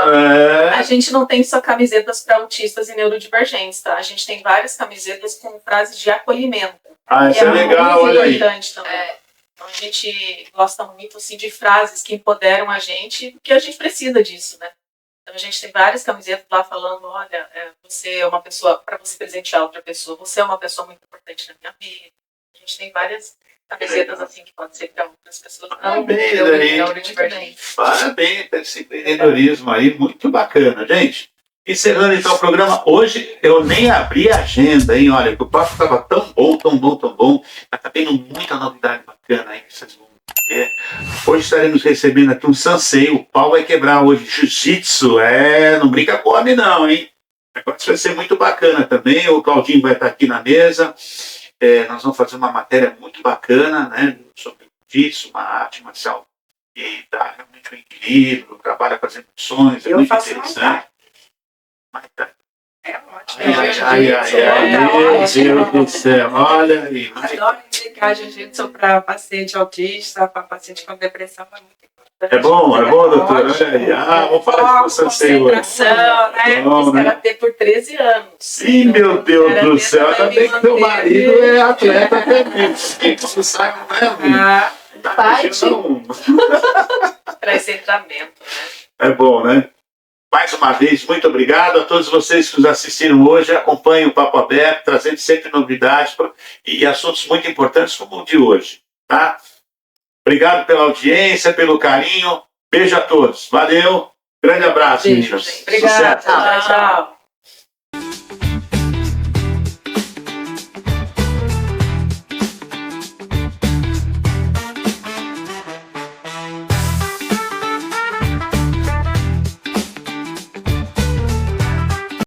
A gente não tem só camisetas para autistas e neurodivergentes, tá? A gente tem várias camisetas com frases de acolhimento. Isso é legal, muito olha aí. importante também. Então a gente gosta muito assim, de frases que empoderam a gente, porque a gente precisa disso, né? Então a gente tem várias camisetas lá falando, olha, você é uma pessoa, para você presentear outra pessoa, você é uma pessoa muito importante na minha vida. A gente tem várias camisetas assim que pode ser para outras pessoas. Parabéns aí. Parabéns por esse empreendedorismo aí, muito bacana, gente. Encerrando então o programa, hoje eu nem abri a agenda, hein? Olha, o papo estava tão bom, mas tá tendo muita novidade bacana aí que vocês vão ver. Hoje estaremos recebendo aqui um sensei, o pau vai quebrar hoje, jiu-jitsu, não brinca com homem não, hein? O negócio vai ser muito bacana também, o Claudinho vai estar aqui na mesa, nós vamos fazer uma matéria muito bacana, né? Sobre jiu-jitsu, uma arte marcial que dá realmente um equilíbrio, trabalha com as emoções, é Eu muito faço interessante. É ótimo. Ai, meu Deus do céu, olha aí. Adoro indicar jiu-jitsu para paciente autista, para paciente com depressão. É muito importante. É bom, doutor? Olha aí. Vou falar com você hoje. Concentração, né? Bom, Fiz né? karatê por 13 anos. Ih, meu Deus do Karatê céu, ainda também bem que teu me marido manteve. é atleta também. Porque você sabe, né, amigo? Tá Fight. mexendo Para esse treinamento. É bom, né? Mais uma vez, muito obrigado a todos vocês que nos assistiram hoje. Acompanhem o Papo Aberto, trazendo sempre novidades e assuntos muito importantes como o de hoje. Tá? Obrigado pela audiência, pelo carinho. Beijo a todos. Valeu. Grande abraço, Beijo, meninas. gente. Obrigada. Sucesso. Tchau.